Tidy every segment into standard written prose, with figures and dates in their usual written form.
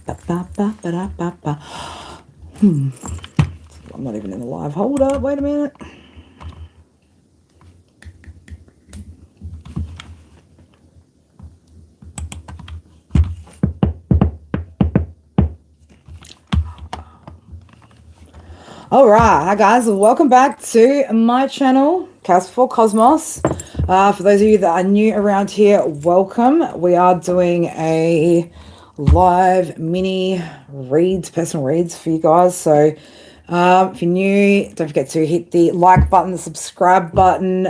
I'm not even in the live. Hold up, wait a minute. All right, hi guys, welcome back to my channel, Chaos Before Cosmos. For those of you that are new around here, welcome. We are doing a live mini reads, personal reads for you guys. So if you're new, don't forget to hit the like button, the subscribe button.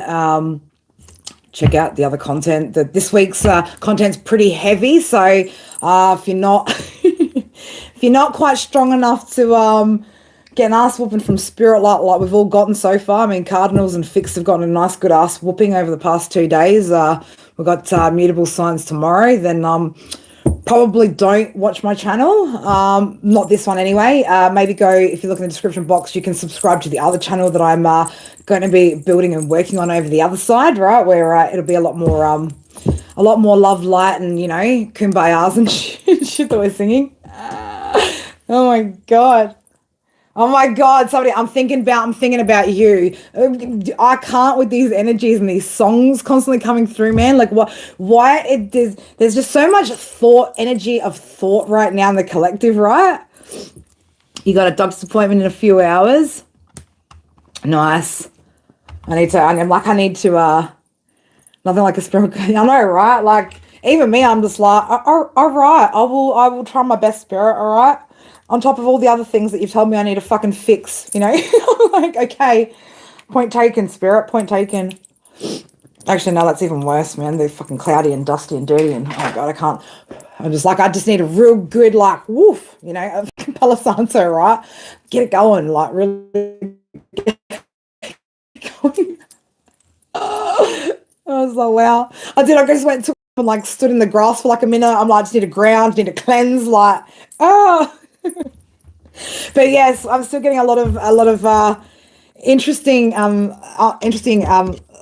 Check out the other content. This week's content's pretty heavy, so if you're not if you're not quite strong enough to get an ass whooping from spirit like we've all gotten so far. I mean, Cardinals and Fixed have gotten a nice good ass whooping over the past 2 days. We've got mutable signs tomorrow. Then probably don't watch my channel. Not this one anyway. Maybe go, if you look in the description box, you can subscribe to the other channel that I'm going to be building and working on over the other side, right? Where it'll be a lot more love, light, and kumbayas and shit that we're singing. Oh my god. Oh my God, somebody, I'm thinking about you. I can't with these energies and these songs constantly coming through, man. Like there's just so much energy of thought right now in the collective, right? You got a doctor's appointment in a few hours. Nice. I need to, nothing like a spirit. I know, right? Like, even me, I'm just like, all right, I will try my best, spirit, all right? On top of all the other things that you've told me I need to fucking fix, like, okay, point taken, spirit, point taken. Actually, no, that's even worse, man. They're fucking cloudy and dusty and dirty, and oh god, I just need a real good, like, woof, a Palo Santo, right? Get it going, like, really get it going. I was like, wow. I just went to and like stood in the grass for like a minute. I'm like, I just need to ground, need to cleanse, like, oh. But yes, I'm still getting a lot of interesting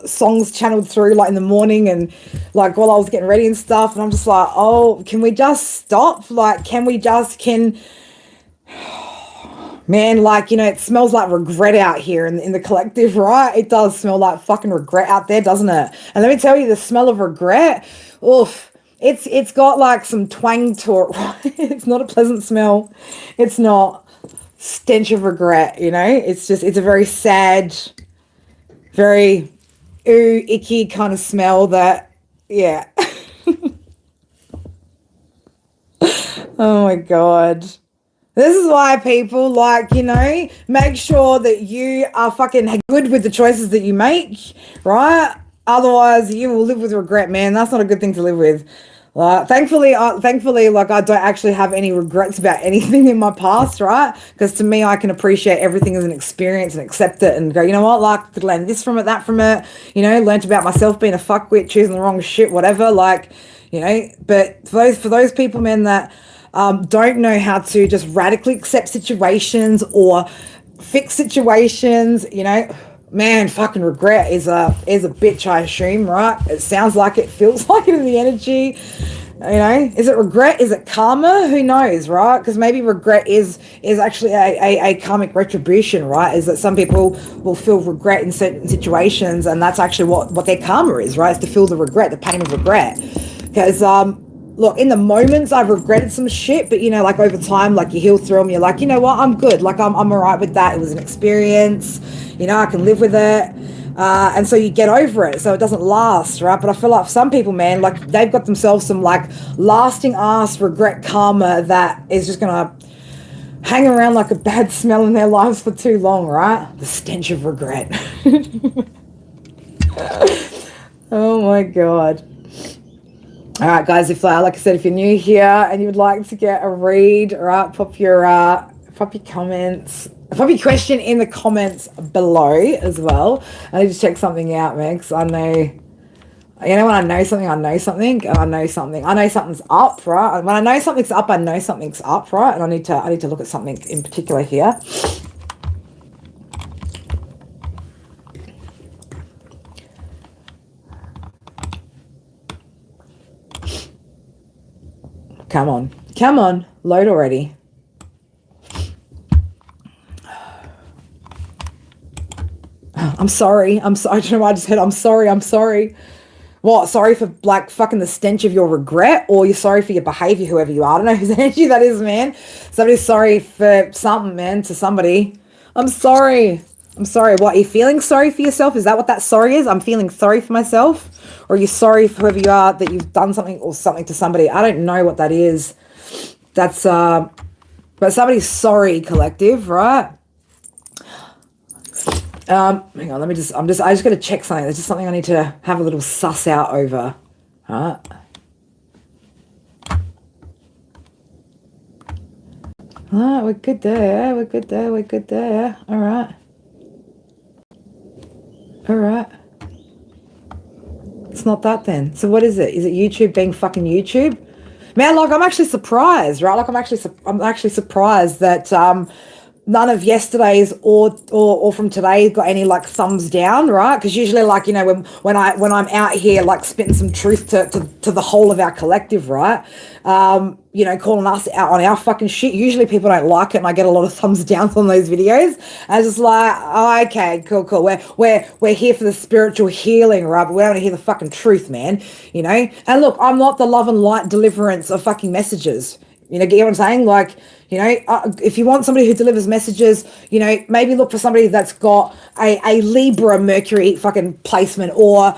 songs channeled through, like in the morning and like while I was getting ready and stuff. And I'm just like, oh, can we just stop? Like, can man, like, it smells like regret out here in the collective, right? It does smell like fucking regret out there, doesn't it? And let me tell you, the smell of regret, oof, it's got like some twang to it, right? It's not a pleasant smell. It's not. Stench of regret, it's a very sad, very ooh, icky kind of smell that, yeah. Oh my god. This is why people, like, make sure that you are fucking good with the choices that you make, right? Otherwise, you will live with regret, man. That's not a good thing to live with. Thankfully, like, I don't actually have any regrets about anything in my past, right? Because to me, I can appreciate everything as an experience and accept it and go, you know what, like, I could learn this from it, that from it, learned about myself being a fuckwit, choosing the wrong shit, whatever, like, but for those people, man, that don't know how to just radically accept situations or fix situations, man, fucking regret is a bitch, I assume, right? It sounds like it, feels like it in the energy. Is it regret? Is it karma? Who knows, right? Because maybe regret is actually a karmic retribution, right? Is that some people will feel regret in certain situations, and that's actually what their karma is, right? Is to feel the regret, the pain of regret. Because look, in the moments I've regretted some shit, but like over time, like you heal through them, you're like, you know what, I'm good, like I'm all right with that. It was an experience, I can live with it. And so you get over it, so it doesn't last, right? But I feel like some people, man, like they've got themselves some like lasting ass regret karma that is just gonna hang around like a bad smell in their lives for too long, right? The stench of regret. Oh my god. All right, guys, if like I said, if you're new here and you would like to get a read, all right, pop your comments, pop your question in the comments below as well. I need to check something out, man, because I know, when I know something, I know something, and I know something's up, right? When I know something's up, I know something's up, right? And I need to look at something in particular here. Come on. Come on, load already. I'm sorry. I don't know why I just said I'm sorry. What, sorry for like fucking the stench of your regret, or you're sorry for your behavior, whoever you are? I don't know whose energy that is, man. Somebody's sorry for something, man, to somebody. I'm sorry. What, are you feeling sorry for yourself? Is that what that sorry is? I'm feeling sorry for myself? Or are you sorry for whoever you are that you've done something or something to somebody? I don't know what that is. That's, but somebody's sorry, collective, right? Hang on, I just got to check something. There's just something I need to have a little suss out over. All right, we're good there. All right. It's not that then. So what is it? Is it YouTube being fucking YouTube? Man, like, I'm actually surprised, right? Like, I'm actually surprised that, none of yesterday's or from today got any like thumbs down, right? Because usually, like, you know, when I'm out here like spitting some truth to the whole of our collective, right? You know, calling us out on our fucking shit. Usually people don't like it, and I get a lot of thumbs downs on those videos. And it's just like, oh, okay, cool. We're here for the spiritual healing, right? But we don't want to hear the fucking truth, man. You know. And look, I'm not the love and light deliverance of fucking messages. You know, get what I'm saying? Like, you know, if you want somebody who delivers messages, you know, maybe look for somebody that's got a Libra Mercury fucking placement, or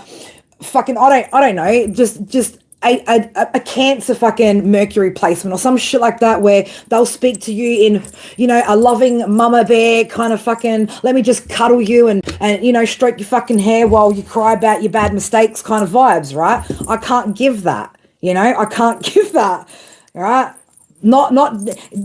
fucking, I don't know, just a Cancer fucking Mercury placement or some shit like that, where they'll speak to you in, you know, a loving mama bear kind of fucking, let me just cuddle you and you know, stroke your fucking hair while you cry about your bad mistakes kind of vibes, right? I can't give that, you know, I can't give that, right? Not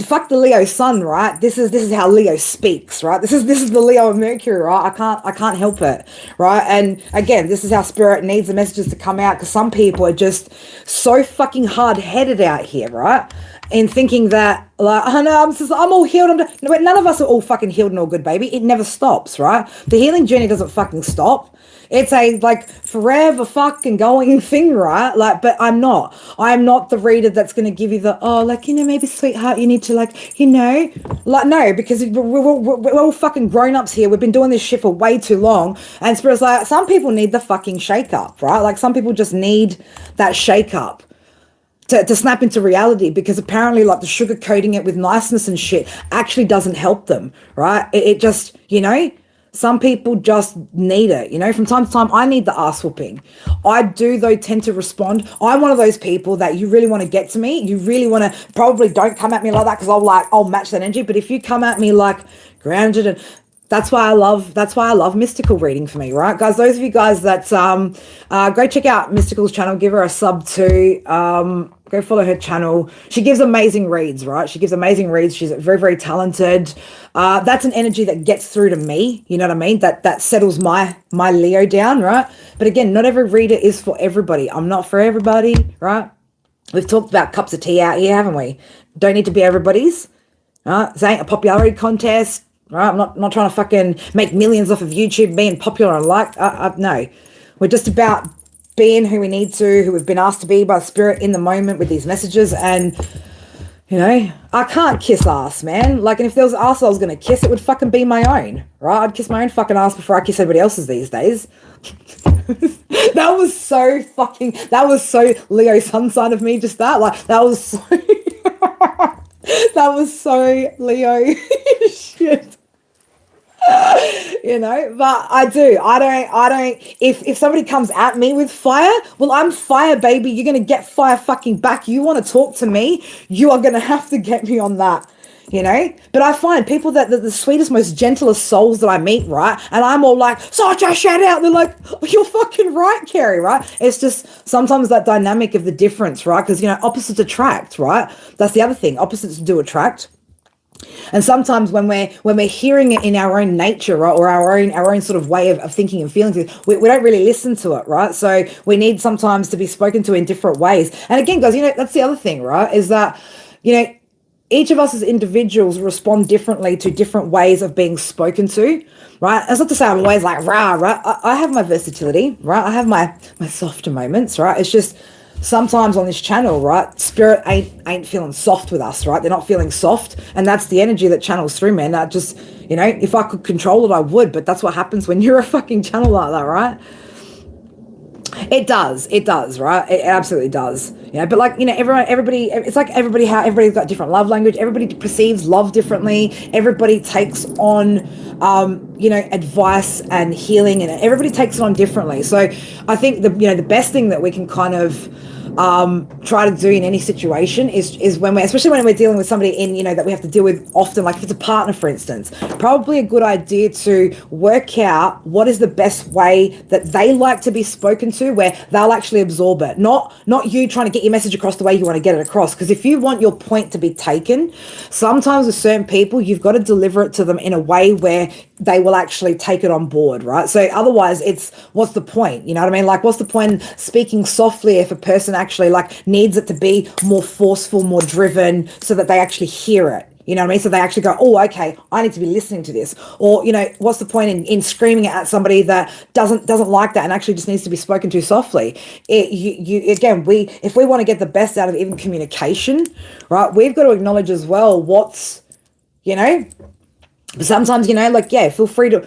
fuck the Leo sun, right? This is how Leo speaks, right? This is the Leo of Mercury, right? I can't help it, right? And again, this is how spirit needs the messages to come out, because some people are just so fucking hard-headed out here, right? In thinking that, like, oh no, I'm all healed. None of us are all fucking healed and all good, baby. It never stops, right? The healing journey doesn't fucking stop. It's a like forever fucking going thing, right? Like, but I'm not the reader that's going to give you the, oh, like, you know, maybe sweetheart, you need to, like, you know, like, no, because we're all fucking grown-ups here. We've been doing this shit for way too long. And spirit's like, some people need the fucking shake up, right? Like, some people just need that shake up to snap into reality, because apparently, like, the sugar coating it with niceness and shit actually doesn't help them, right? It just, you know, some people just need it, you know. From time to time, I need the ass whooping. I do, though, tend to respond. I'm one of those people that you really want to get to me. You really want to, probably don't come at me like that, because I'll match that energy. But if you come at me like grounded, and that's why I love mystical reading for me, right, guys? Those of you guys that go check out Mystical's channel, give her a sub too. Go follow her channel. She gives amazing reads, right? She's very, very talented. That's an energy that gets through to me. You know what I mean? That settles my Leo down, right? But again, not every reader is for everybody. I'm not for everybody, right? We've talked about cups of tea out here, haven't we? Don't need to be everybody's. Right? This ain't a popularity contest, right? I'm not trying to fucking make millions off of YouTube being popular and like. No, we're just about being who we need to, who we've been asked to be by spirit in the moment with these messages. And, you know, I can't kiss ass, man. Like, and if there was ass I was going to kiss, it would fucking be my own, right? I'd kiss my own fucking ass before I kiss everybody else's these days. That was so Leo sun sign of me, just that. Like, that was so, that was so Leo shit. You know, but I don't, if somebody comes at me with fire, well, I'm fire, baby. You're going to get fire fucking back. You want to talk to me, you are going to have to get me on that, you know. But I find people that the sweetest, most gentlest souls that I meet, right, and I'm all like, such a shout out, they're like, oh, you're fucking right, Carrie, right? It's just sometimes that dynamic of the difference, right? Because, you know, opposites attract, right? That's the other thing, opposites do attract. And sometimes when we're hearing it in our own nature, right, or our own sort of way of thinking and feeling, we don't really listen to it, right? So we need sometimes to be spoken to in different ways. And again, guys, you know, that's the other thing, right, is that, you know, each of us as individuals respond differently to different ways of being spoken to, right? That's not to say I'm always like, rah, right? I have my versatility, right? I have my softer moments, right? It's just sometimes on this channel, right, spirit ain't feeling soft with us, right? They're not feeling soft, and that's the energy that channels through, man. That just, if I could control it, I would, but that's what happens when you're a fucking channel like that, right? It does, right? It absolutely does. But like, everybody, it's like how everybody's got different love language. Everybody perceives love differently. Everybody takes on, advice and healing, and everybody takes it on differently. So I think the best thing that we can kind of try to do in any situation is when especially when we're dealing with somebody that we have to deal with often, like if it's a partner, for instance, probably a good idea to work out what is the best way that they like to be spoken to, where they'll actually absorb it, not you trying to get your message across the way you want to get it across. Because if you want your point to be taken, sometimes with certain people, you've got to deliver it to them in a way where they will actually take it on board, right? So otherwise, what's the point? You know what I mean? Like, what's the point in speaking softly if a person actually like needs it to be more forceful, more driven, so that they actually hear it? You know what I mean? So they actually go, oh, okay, I need to be listening to this. Or, what's the point in screaming at somebody that doesn't like that and actually just needs to be spoken to softly? If we want to get the best out of even communication, right, we've got to acknowledge as well what's, sometimes, feel free to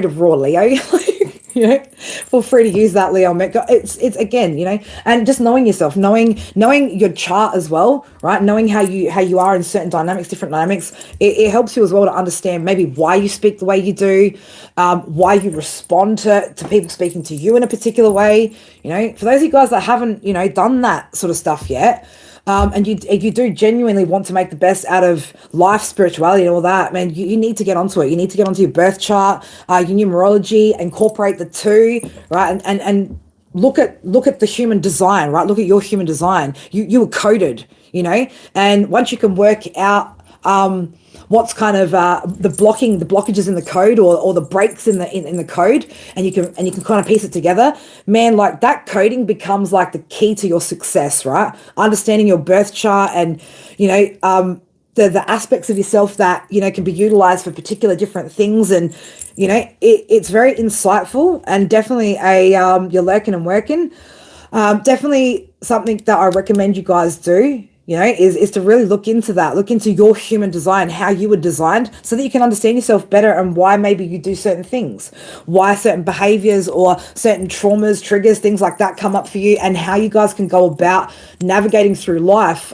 roar, Leo. Feel free to use that, Leo. It's again, and just knowing yourself, knowing your chart as well, right? Knowing how you are in certain dynamics, different dynamics, it helps you as well to understand maybe why you speak the way you do, why you respond to people speaking to you in a particular way. For those of you guys that haven't, done that sort of stuff yet, and you do genuinely want to make the best out of life, spirituality, and all that, man, you need to get onto it. You need to get onto your birth chart, your numerology, incorporate the two, right? And look at the human design, right? Look at your human design. You were coded, and once you can work out what's kind of the blockages in the code, or the breaks in the code, and you can kind of piece it together, man, like that coding becomes like the key to your success, right? Understanding your birth chart and the aspects of yourself that can be utilized for particular different things, and it's very insightful, and definitely you're lurking and working. Definitely something that I recommend you guys do, is to really look into your human design, how you were designed, so that you can understand yourself better and why maybe you do certain things, why certain behaviors or certain traumas, triggers, things like that come up for you, and how you guys can go about navigating through life.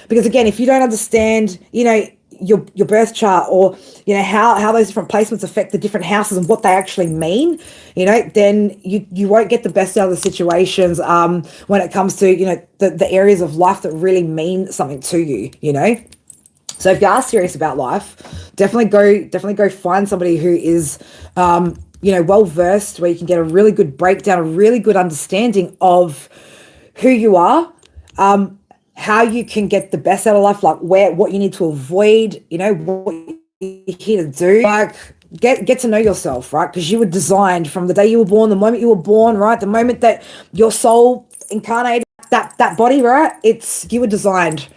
Because again, if you don't understand, your birth chart, or how those different placements affect the different houses and what they actually mean, then you won't get the best out of the situations when it comes to the areas of life that really mean something to you. So if you are serious about life, definitely go find somebody who is well versed, where you can get a really good breakdown, a really good understanding of who you are, how you can get the best out of life, like what you need to avoid, what you're here to do. Like, get to know yourself, right? Because you were designed from the day you were born, the moment you were born, right? The moment that your soul incarnated that body, right? You were designed.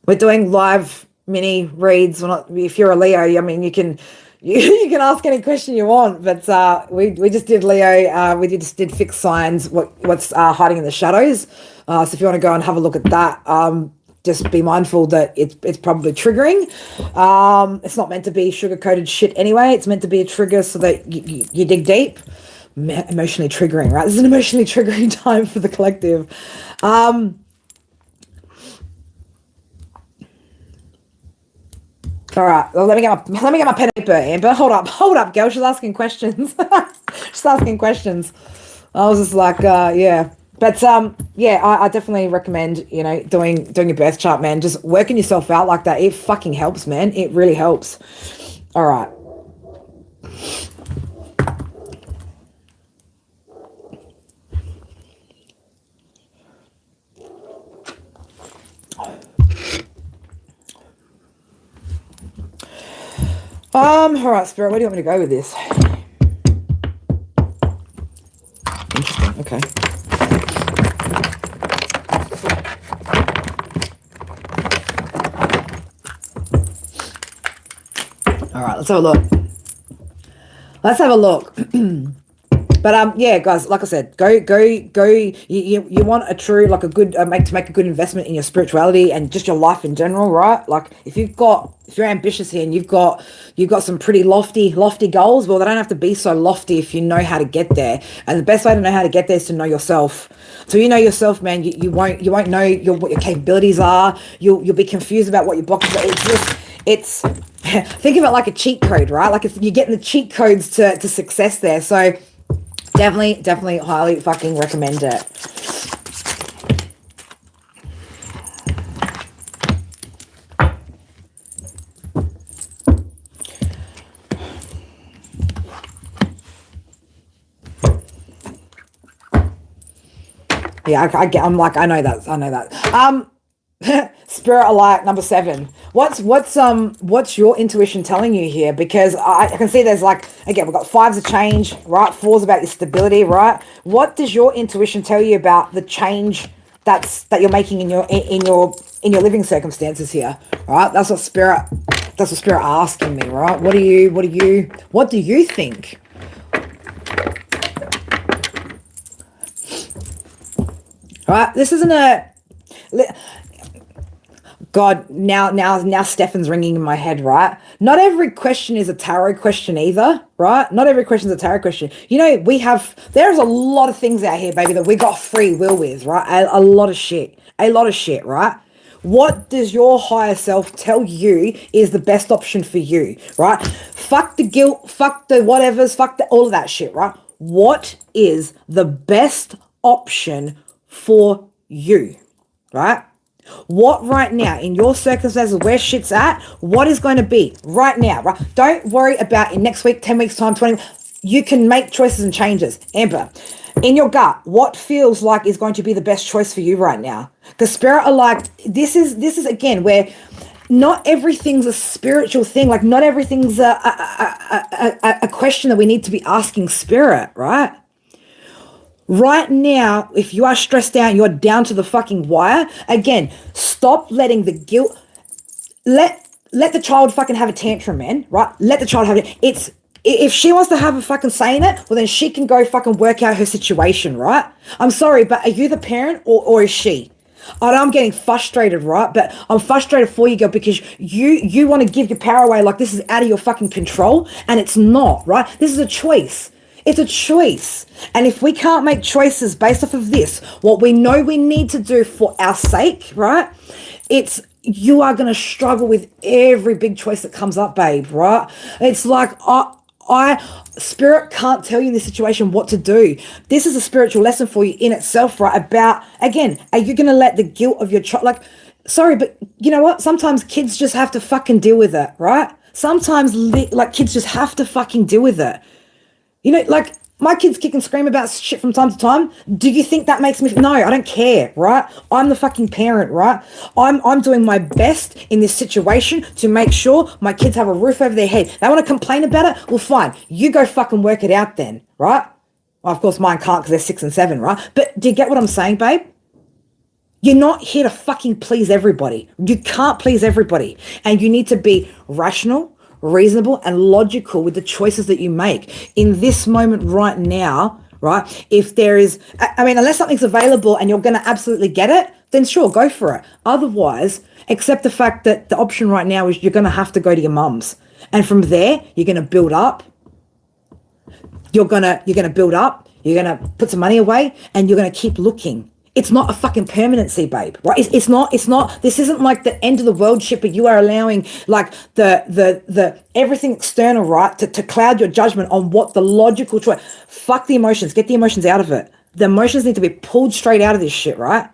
We're doing live mini reads. If you're a Leo, I mean, you can ask any question you want, but we just did Leo. We just did fixed signs, what's hiding in the shadows. So if you want to go and have a look at that, just be mindful that it's probably triggering. It's not meant to be sugar-coated shit anyway. It's meant to be a trigger so that you dig deep. Emotionally triggering, right? This is an emotionally triggering time for the collective. All right, well, let me get my pen and paper, Amber. Hold up, girl. She's asking questions. She's asking questions. I was just like, yeah. But I definitely recommend, doing your birth chart, man. Just working yourself out like that. It fucking helps, man. It really helps. All right. All right, Spirit, where do you want me to go with this? Interesting, okay. All right, let's have a look. But But yeah, guys, like I said, go. You want a true, like a good, to make a good investment in your spirituality and just your life in general, right? Like if you're ambitious here and you've got some pretty lofty goals, well, they don't have to be so lofty if you know how to get there. And the best way to know how to get there is to know yourself. So you know yourself, man. You won't know what your capabilities are. You'll be confused about what your blocks are. It's think of it like a cheat code, right? Like you're getting the cheat codes to success there. So definitely highly fucking recommend it. Yeah, I know that. Spirit alert number 7. What's your intuition telling you here? Because I can see there's like, again, we've got 5's a change, right? 4's about your stability, right? What does your intuition tell you about the change that you're making in your living circumstances here, right? That's what spirit asking me, right? What do you think? All right, this isn't a God. Now Stefan's ringing in my head, right? Not every question is a tarot question either, right? Not every question is a tarot question. You know, there's a lot of things out here, baby, that we got free will with, right? A lot of shit, right? What does your higher self tell you is the best option for you, right? Fuck the guilt, fuck the whatevers, fuck all of that shit, right? What is the best option for you, right? What right now in your circumstances, where shit's at, what is going to be right now, right? Don't worry about in next week, 10 weeks time, 20. You can make choices and changes. Amber, in your gut, what feels like is going to be the best choice for you right now? Because spirit are like, this is again where not everything's a spiritual thing. Like not everything's a question that we need to be asking spirit, right? Right now, if you are stressed out, you're down to the fucking wire. Again, stop letting the guilt. Let the child fucking have a tantrum, man. Right? Let the child have it. If she wants to have a fucking say in it, well then she can go fucking work out her situation, right? I'm sorry, but are you the parent or is she? I'm getting frustrated, right? But I'm frustrated for you, girl, because you want to give your power away like this is out of your fucking control, and it's not, right? This is a choice. It's a choice. And if we can't make choices based off of this, what we know we need to do for our sake, right? You are going to struggle with every big choice that comes up, babe, right? It's like, spirit can't tell you in this situation what to do. This is a spiritual lesson for you in itself, right? About, again, are you going to let the guilt of your child, like, sorry, but you know what? Sometimes kids just have to fucking deal with it, right? Sometimes, kids just have to fucking deal with it. You know, like, my kids kick and scream about shit from time to time. Do you think that makes me... No, I don't care, right? I'm the fucking parent, right? I'm doing my best in this situation to make sure my kids have a roof over their head. They want to complain about it? Well, fine. You go fucking work it out then, right? Well, of course, mine can't because they're 6 and 7, right? But do you get what I'm saying, babe? You're not here to fucking please everybody. You can't please everybody. And you need to be rational, reasonable and logical with the choices that you make in this moment right now, right? If there is, unless something's available and you're going to absolutely get it, then sure, go for it. Otherwise, accept the fact that the option right now is you're going to have to go to your mum's. And from there, you're going to build up. You're going to build up. You're going to put some money away and you're going to keep looking. It's not a fucking permanency, babe, right? It's not, this isn't like the end of the world shit, but you are allowing like the everything external, right, to cloud your judgment on what the logical choice. Fuck the emotions, get the emotions out of it. The emotions need to be pulled straight out of this shit, right?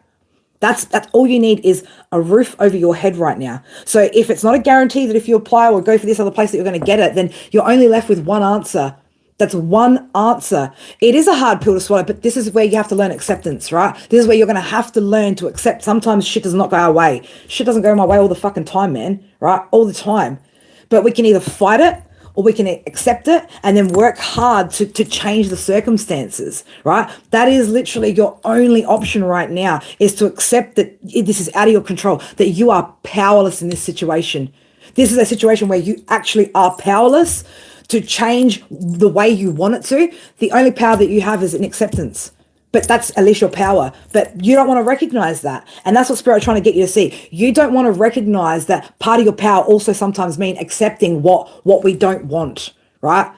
That's all you need is a roof over your head right now. So if it's not a guarantee that if you apply or go for this other place that you're going to get it, then you're only left with one answer. That's one answer. It is a hard pill to swallow, but this is where you have to learn acceptance, right? This is where you're going to have to learn to accept. Sometimes shit does not go our way. Shit doesn't go my way all the fucking time, man, right? All the time. But we can either fight it or we can accept it and then work hard to change the circumstances, right? That is literally your only option right now, is to accept that this is out of your control, that you are powerless in this situation. This is a situation where you actually are powerless to change the way you want it to, the only power that you have is in acceptance. But that's at least your power. But you don't want to recognize that. And that's what Spirit are trying to get you to see. You don't want to recognize that part of your power also sometimes means accepting what we don't want, right?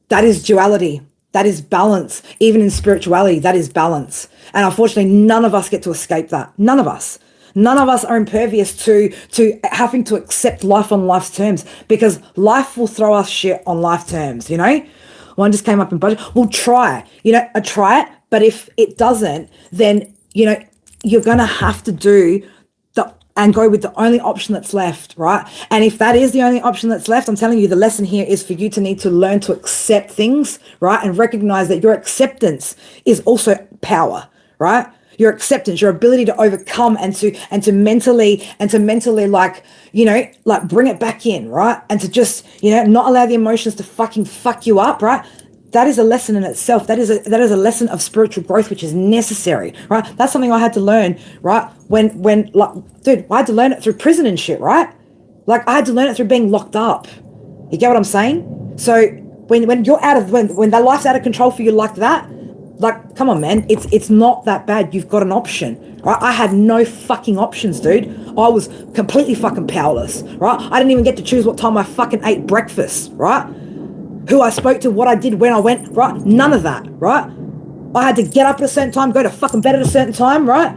That is duality. That is balance. Even in spirituality, that is balance. And unfortunately, none of us get to escape that. None of us. None of us are impervious to having to accept life on life's terms, because life will throw us shit on life terms, you know? One just came up in budget. We'll try, I try it. But if it doesn't, then, you're going to have to do and go with the only option that's left, right? And if that is the only option that's left, I'm telling you, the lesson here is for you to need to learn to accept things, right? And recognize that your acceptance is also power, right? Your acceptance, your ability to overcome and to mentally like bring it back in, right? And to just, not allow the emotions to fucking fuck you up, right? That is a lesson in itself. That is a lesson of spiritual growth, which is necessary, right? That's something I had to learn, right? When I had to learn it through prison and shit, right? Like, I had to learn it through being locked up. You get what I'm saying? So when you're when that life's out of control for you like that, like, come on, man, it's not that bad. You've got an option, right? I had no fucking options, dude. I was completely fucking powerless, right? I didn't even get to choose what time I fucking ate breakfast, right? Who I spoke to, what I did, when I went, right? None of that, right? I had to get up at a certain time, go to fucking bed at a certain time, right?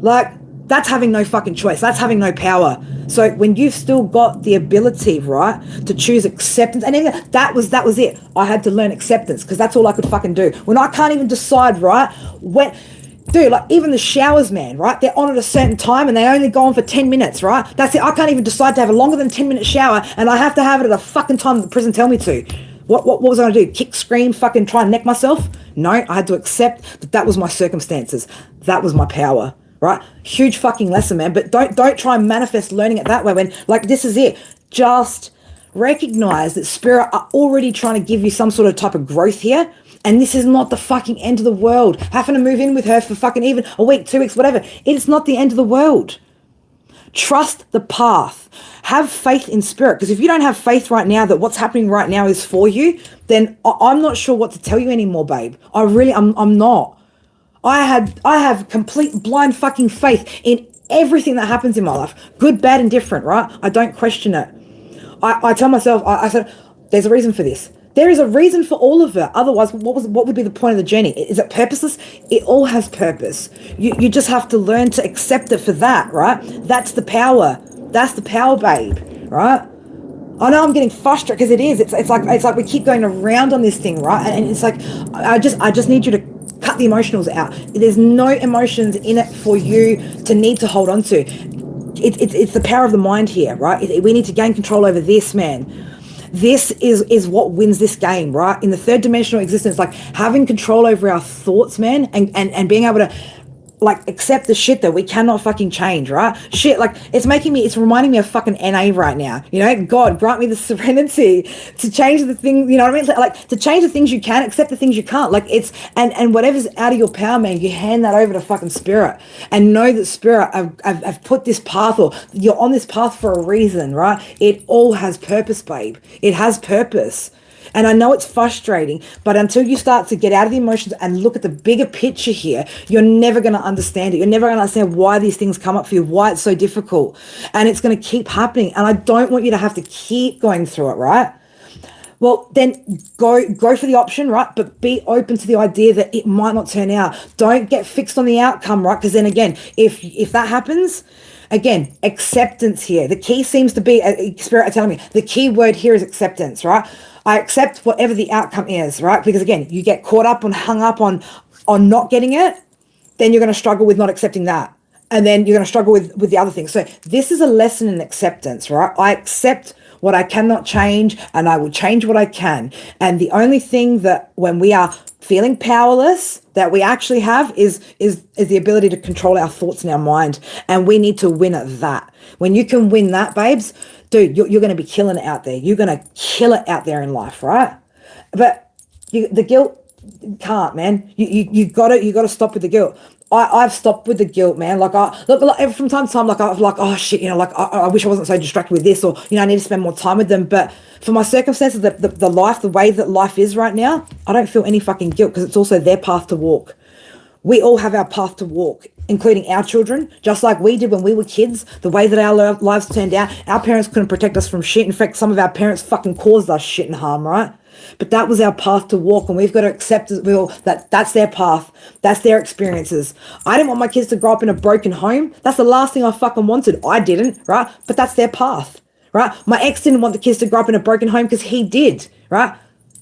Like, that's having no fucking choice. That's having no power. So when you've still got the ability, right, to choose acceptance, and then that was it. I had to learn acceptance, because that's all I could fucking do. When I can't even decide, right, dude, like, even the showers, man, right? They're on at a certain time and they only go on for 10 minutes, right? That's it. I can't even decide to have a longer than 10-minute shower, and I have to have it at a fucking time that the prison tell me to. What was I going to do? Kick, scream, fucking try and neck myself? No, I had to accept that was my circumstances. That was my power, right? Huge fucking lesson, man. But don't try and manifest learning it that way when, like, this is it. Just recognize that Spirit are already trying to give you some sort of type of growth here. And this is not the fucking end of the world. Having to move in with her for fucking even a week, 2 weeks, whatever. It's not the end of the world. Trust the path. Have faith in Spirit. Because if you don't have faith right now that what's happening right now is for you, then I'm not sure what to tell you anymore, babe. I'm not. I have complete blind fucking faith in everything that happens in my life. Good, bad, and different, right? I don't question it. I tell myself, I said, there's a reason for this. There is a reason for all of it. Otherwise, what would be the point of the journey? Is it purposeless? It all has purpose. You just have to learn to accept it for that, right? That's the power. That's the power, babe, right? I know I'm getting frustrated because it is. It's like we keep going around on this thing, right? And it's like I just need you to cut the emotionals out. There's no emotions in it for you to need to hold on to. It's the power of the mind here, right? We need to gain control over this, man. This is what wins this game, right? In the third dimensional existence, like having control over our thoughts, man, and being able to like accept the shit that we cannot fucking change, right? Shit, like it's reminding me of fucking NA right now. God grant me the serenity to change the things, you know what I mean? Like to change the things you can, accept the things you can't. Like it's and whatever's out of your power, man, you hand that over to fucking Spirit and know that Spirit, I've put this path, or you're on this path for a reason, right? It all has purpose, babe. It has purpose. And I know it's frustrating, but until you start to get out of the emotions and look at the bigger picture here, you're never going to understand it. You're never going to understand why these things come up for you, why it's so difficult. And it's going to keep happening. And I don't want you to have to keep going through it, right? Well, then go for the option, right? But be open to the idea that it might not turn out. Don't get fixed on the outcome, right? Because then again, if that happens, again, acceptance here. The key seems to be, Spirit are telling me, the key word here is acceptance, right? I accept whatever the outcome is, right? Because again, you get caught up and hung up on not getting it, then you're going to struggle with not accepting that. And then you're going to struggle with the other things. So this is a lesson in acceptance, right? I accept what I cannot change, and I will change what I can. And the only thing that when we are feeling powerless that we actually have is the ability to control our thoughts and our mind. And we need to win at that. When you can win that, babes, dude, you're going to be killing it out there. You're going to kill it out there in life, right? But the guilt can't, man. You got to stop with the guilt. I've stopped with the guilt, man. Like from time to time, like I'm like, oh shit, like I wish I wasn't so distracted with this, or I need to spend more time with them. But for my circumstances, the way that life is right now, I don't feel any fucking guilt because it's also their path to walk. We all have our path to walk, including our children, just like we did when we were kids. The way that our lives turned out, our parents couldn't protect us from shit. In fact, some of our parents fucking caused us shit and harm, right? But that was our path to walk, and we've got to accept that's their path. That's their experiences. I didn't want my kids to grow up in a broken home. That's the last thing I fucking wanted. I didn't, right? But that's their path, right? My ex didn't want the kids to grow up in a broken home because he did, right?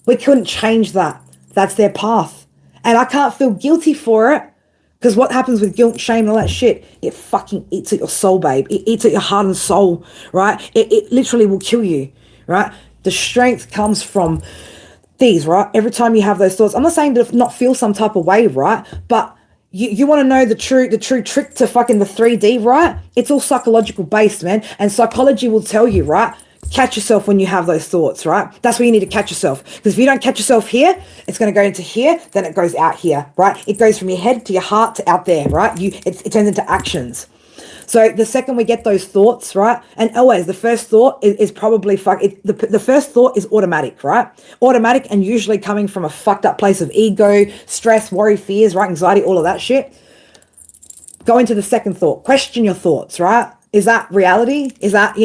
We couldn't change that. That's their path. And I can't feel guilty for it, because what happens with guilt, shame, and all that shit, it fucking eats at your soul, babe. It eats at your heart and soul, right? It literally will kill you, right? The strength comes from these, right? Every time you have those thoughts, I'm not saying to not feel some type of way, right? But you want to know the true trick to fucking the 3D, right? It's all psychological based, man. And psychology will tell you, right? Catch yourself when you have those thoughts, right? That's where you need to catch yourself. Because if you don't catch yourself here, it's going to go into here, then it goes out here, right? It goes from your head to your heart to out there, right? It turns into actions. So the second we get those thoughts, right? And always the first thought is probably the first thought is automatic, right? Automatic, and usually coming from a fucked up place of ego, stress, worry, fears, right? Anxiety, all of that shit. Go into the second thought. Question your thoughts, right? Is that reality? Is that,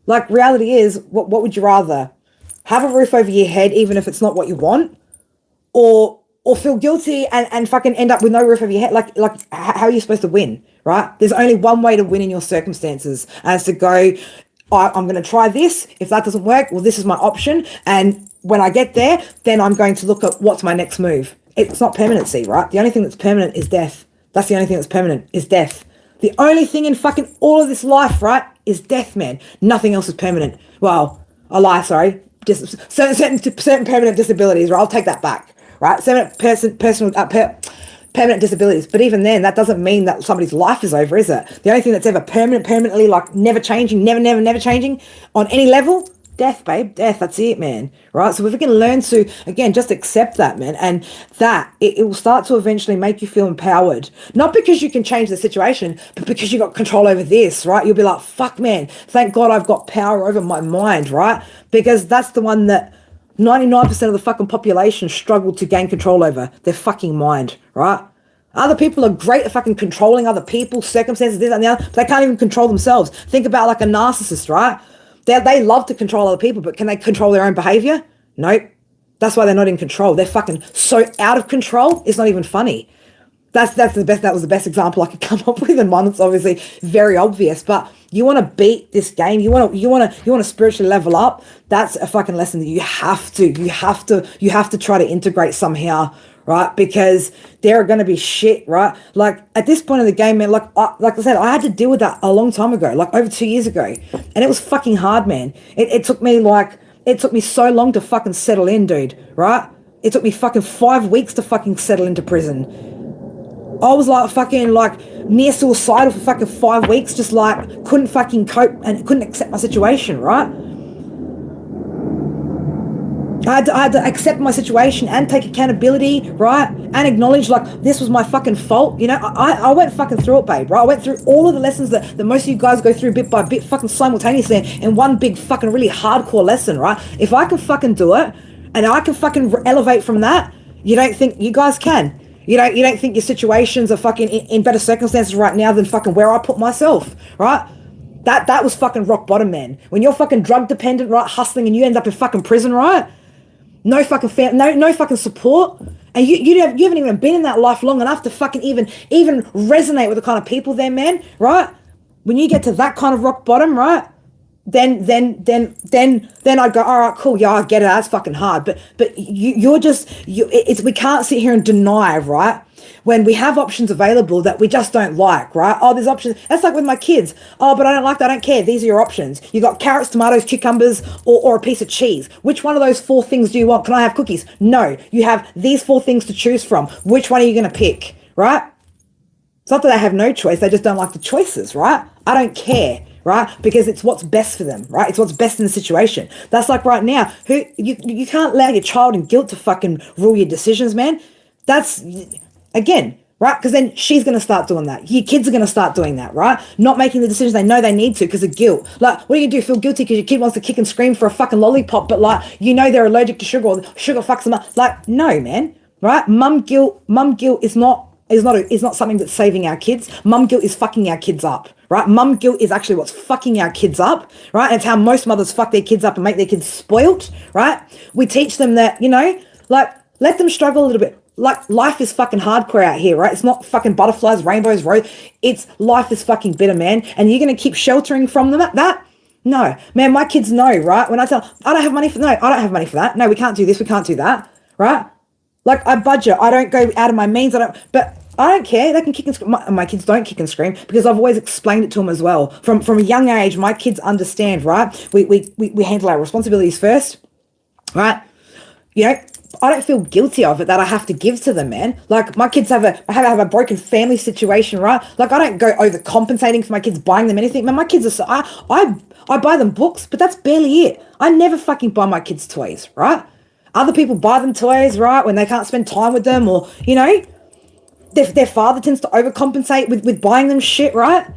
like, reality is, what would you rather? Have a roof over your head, even if it's not what you want? Or feel guilty and fucking end up with no roof over your head? Like, how are you supposed to win, right? There's only one way to win in your circumstances, as to go, I'm going to try this. If that doesn't work, well, this is my option. And when I get there, then I'm going to look at what's my next move. It's not permanency, right? The only thing that's permanent is death. That's the only thing that's permanent, is death. The only thing in fucking all of this life, right, is death, man. Nothing else is permanent. Well, I lie, sorry. Just certain permanent disabilities, right? I'll take that back, right? Permanent disabilities. But even then, that doesn't mean that somebody's life is over, is it? The only thing that's ever permanently, like never changing, never changing on any level, death, babe, death. That's it, man. Right? So if we can learn to, again, just accept that, man, and that it will start to eventually make you feel empowered. Not because you can change the situation, but because you got control over this, right? You'll be like, fuck, man, thank God I've got power over my mind, right? Because that's the one that 99% of the fucking population struggle to gain control over, their fucking mind, right? Other people are great at fucking controlling other people, circumstances, this and the other, but they can't even control themselves. Think about like a narcissist, right? They love to control other people, but can they control their own behavior? Nope. That's why they're not in control. They're fucking so out of control, it's not even funny. That was the best example I could come up with, and one that's obviously very obvious. But you want to beat this game, you want to spiritually level up. That's a fucking lesson that you have to try to integrate somehow, right? Because there are going to be shit, right? Like at this point in the game, man, like I said, I had to deal with that a long time ago, like over 2 years ago, and it was fucking hard, man. It took me so long to fucking settle in, dude, right? It took me fucking 5 weeks to fucking settle into prison. I was like fucking like near suicidal for fucking 5 weeks, just like couldn't fucking cope and couldn't accept my situation, right? I had to accept my situation and take accountability, right? And acknowledge like this was my fucking fault. I went fucking through it, babe, right? I went through all of the lessons that most of you guys go through bit by bit, fucking simultaneously in one big fucking really hardcore lesson, right? If I can fucking do it and I can fucking elevate from that, you don't think you guys can? You don't think your situations are fucking in better circumstances right now than fucking where I put myself, right? That was fucking rock bottom, man. When you're fucking drug dependent, right, hustling, and you end up in fucking prison, right? No fucking no fucking support, and you haven't even been in that life long enough to fucking even resonate with the kind of people there, man, right? When you get to that kind of rock bottom, right? Then I'd go, all right, cool, yeah, I get it, that's fucking hard, but we can't sit here and deny, right, when we have options available that we just don't like, right? Oh, there's options. That's like with my kids. Oh, but I don't like that, I don't care. These are your options. You got carrots, tomatoes, cucumbers, or a piece of cheese. Which one of those 4 things do you want? Can I have cookies? No, you have these 4 things to choose from. Which one are you going to pick, right? It's not that they have no choice, they just don't like the choices, right? I don't care, right? Because it's what's best for them, right? It's what's best in the situation. That's like right now, you can't allow your child in guilt to fucking rule your decisions, man. That's, again, right? Because then she's going to start doing that. Your kids are going to start doing that, right? Not making the decisions they know they need to because of guilt. Like, what do you do? Feel guilty because your kid wants to kick and scream for a fucking lollipop, but like, you know they're allergic to sugar or sugar fucks them up. Like, no, man, right? Mum guilt is not something that's saving our kids. Mum guilt is fucking our kids up, right? Mum guilt is actually what's fucking our kids up, right? And it's how most mothers fuck their kids up and make their kids spoilt, right? We teach them that, like, let them struggle a little bit. Like, life is fucking hardcore out here, right? It's not fucking butterflies, rainbows, it's life is fucking bitter, man. And you're going to keep sheltering from them at that? No, man, my kids know, right? When I tell, I don't have money for that. No, we can't do this. We can't do that, right? Like, I budget. I don't go out of my means. But I don't care. They can kick and scream. My kids don't kick and scream because I've always explained it to them as well. From a young age, my kids understand, right? We handle our responsibilities first, right? I don't feel guilty of it that I have to give to them, man. Like, my kids have a broken family situation, right? Like, I don't go overcompensating for my kids, buying them anything. Man, my kids are, I buy them books, but that's barely it. I never fucking buy my kids toys, right? Other people buy them toys, right, when they can't spend time with them, or, their father tends to overcompensate with buying them shit, right?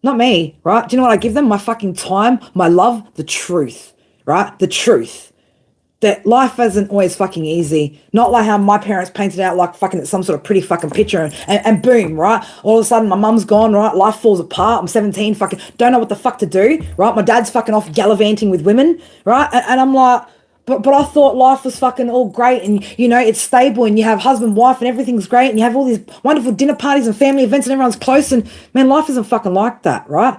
Not me, right? Do you know what I give them? My fucking time, my love, the truth, right? The truth. That life isn't always fucking easy. Not like how my parents painted out like fucking some sort of pretty fucking picture and boom, right? All of a sudden my mum's gone, right? Life falls apart. I'm 17, fucking don't know what the fuck to do, right? My dad's fucking off gallivanting with women, right? And I'm like, but I thought life was fucking all great and, it's stable and you have husband, wife and everything's great and you have all these wonderful dinner parties and family events and everyone's close and, man, life isn't fucking like that, right?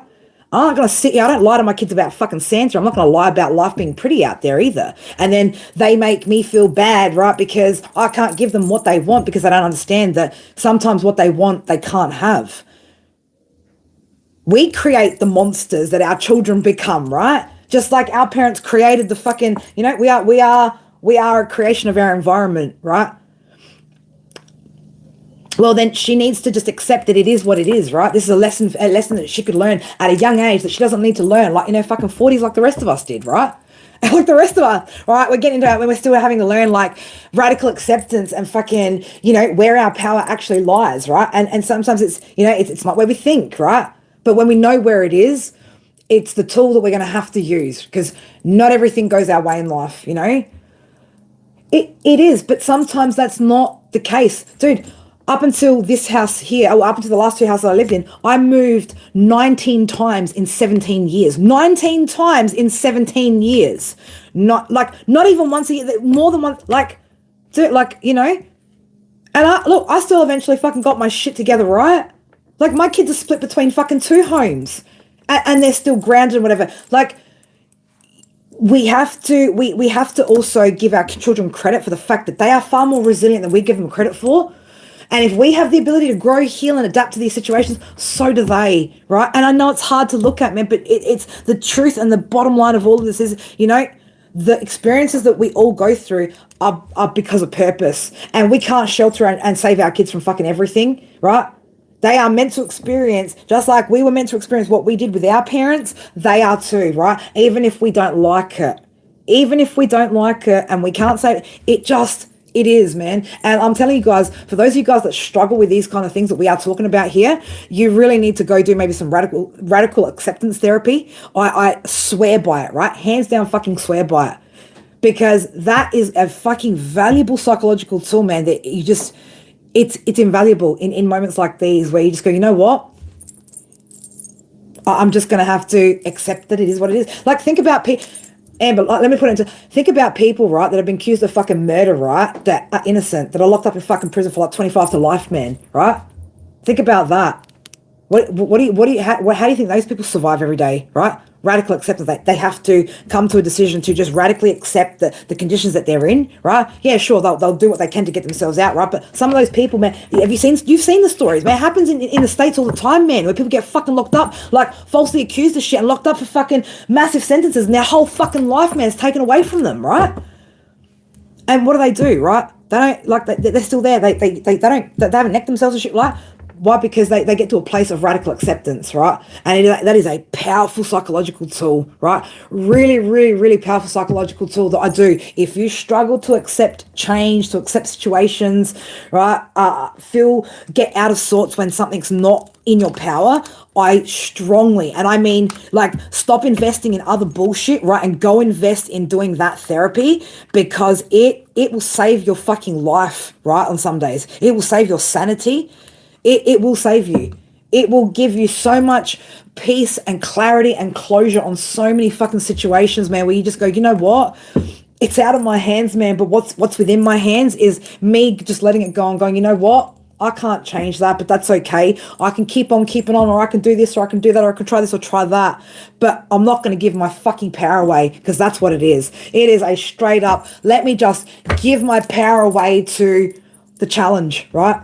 I'm not going to sit here. I don't lie to my kids about fucking Santa. I'm not going to lie about life being pretty out there either. And then they make me feel bad, right? Because I can't give them what they want because they don't understand that sometimes what they want, they can't have. We create the monsters that our children become, right? Just like our parents created the fucking, we are a creation of our environment, right? Well, then she needs to just accept that it is what it is, right? This is a lesson that she could learn at a young age that she doesn't need to learn, like, fucking 40s like the rest of us did, right? Like the rest of us, right? We're getting into it when we're still having to learn, like, radical acceptance and fucking, where our power actually lies, right? And sometimes it's, it's not where we think, right? But when we know where it is, it's the tool that we're going to have to use because not everything goes our way in life, It is, but sometimes that's not the case. Dude, up until this house here, or up until the last two houses I lived in, I moved 19 times in 17 years. 19 times in 17 years. Not even once a year, more than once, dude, And I still eventually fucking got my shit together, right? Like, my kids are split between fucking two homes. And they're still grounded and whatever. Like, we have to also give our children credit for the fact that they are far more resilient than we give them credit for. And if we have the ability to grow, heal, and adapt to these situations, so do they, right? And I know it's hard to look at, man, but it's the truth, and the bottom line of all of this is, the experiences that we all go through are because of purpose. And we can't shelter and save our kids from fucking everything, right? They are meant to experience, just like we were meant to experience what we did with our parents, they are too, right? Even if we don't like it. Even if we don't like it and we can't say it is, man. And I'm telling you guys, for those of you guys that struggle with these kind of things that we are talking about here, you really need to go do maybe some radical acceptance therapy. I swear by it, right? Hands down fucking swear by it. Because that is a fucking valuable psychological tool, man, that you just, it's invaluable in moments like these where you just go, you know what? I'm just going to have to accept that it is what it is. Like, think about people. Amber, let me put it into, think about people, right, that have been accused of fucking murder, right, that are innocent, that are locked up in fucking prison for like 25 to life, man, right? Think about that. How do you think those people survive every day, right? Radical acceptance. They have to come to a decision to just radically accept the conditions that they're in, right? Yeah, sure, they'll do what they can to get themselves out, right? But some of those people, man, you've seen the stories, man. It happens in the States all the time, man, where people get fucking locked up, like falsely accused of shit and locked up for fucking massive sentences, and their whole fucking life, man, is taken away from them, right? And what do, right? They don't, like, they're still there. They haven't necked themselves and shit, right? Why? Because they get to a place of radical acceptance, right? And that is a powerful psychological tool, right? Really, really, really powerful psychological tool that I do. If you struggle to accept change, to accept situations, right? Get out of sorts when something's not in your power, I strongly, and I mean like, stop investing in other bullshit, right? And go invest in doing that therapy, because it will save your fucking life, right? On some days, it will save your sanity. It will save you. It will give you so much peace and clarity and closure on so many fucking situations, man, where you just go, you know what? It's out of my hands, man, but what's within my hands is me just letting it go and going, you know what? I can't change that, but that's okay. I can keep on keeping on, or I can do this, or I can do that, or I can try this or try that. But I'm not going to give my fucking power away, because that's what it is. It is a straight up, let me just give my power away to the challenge, right?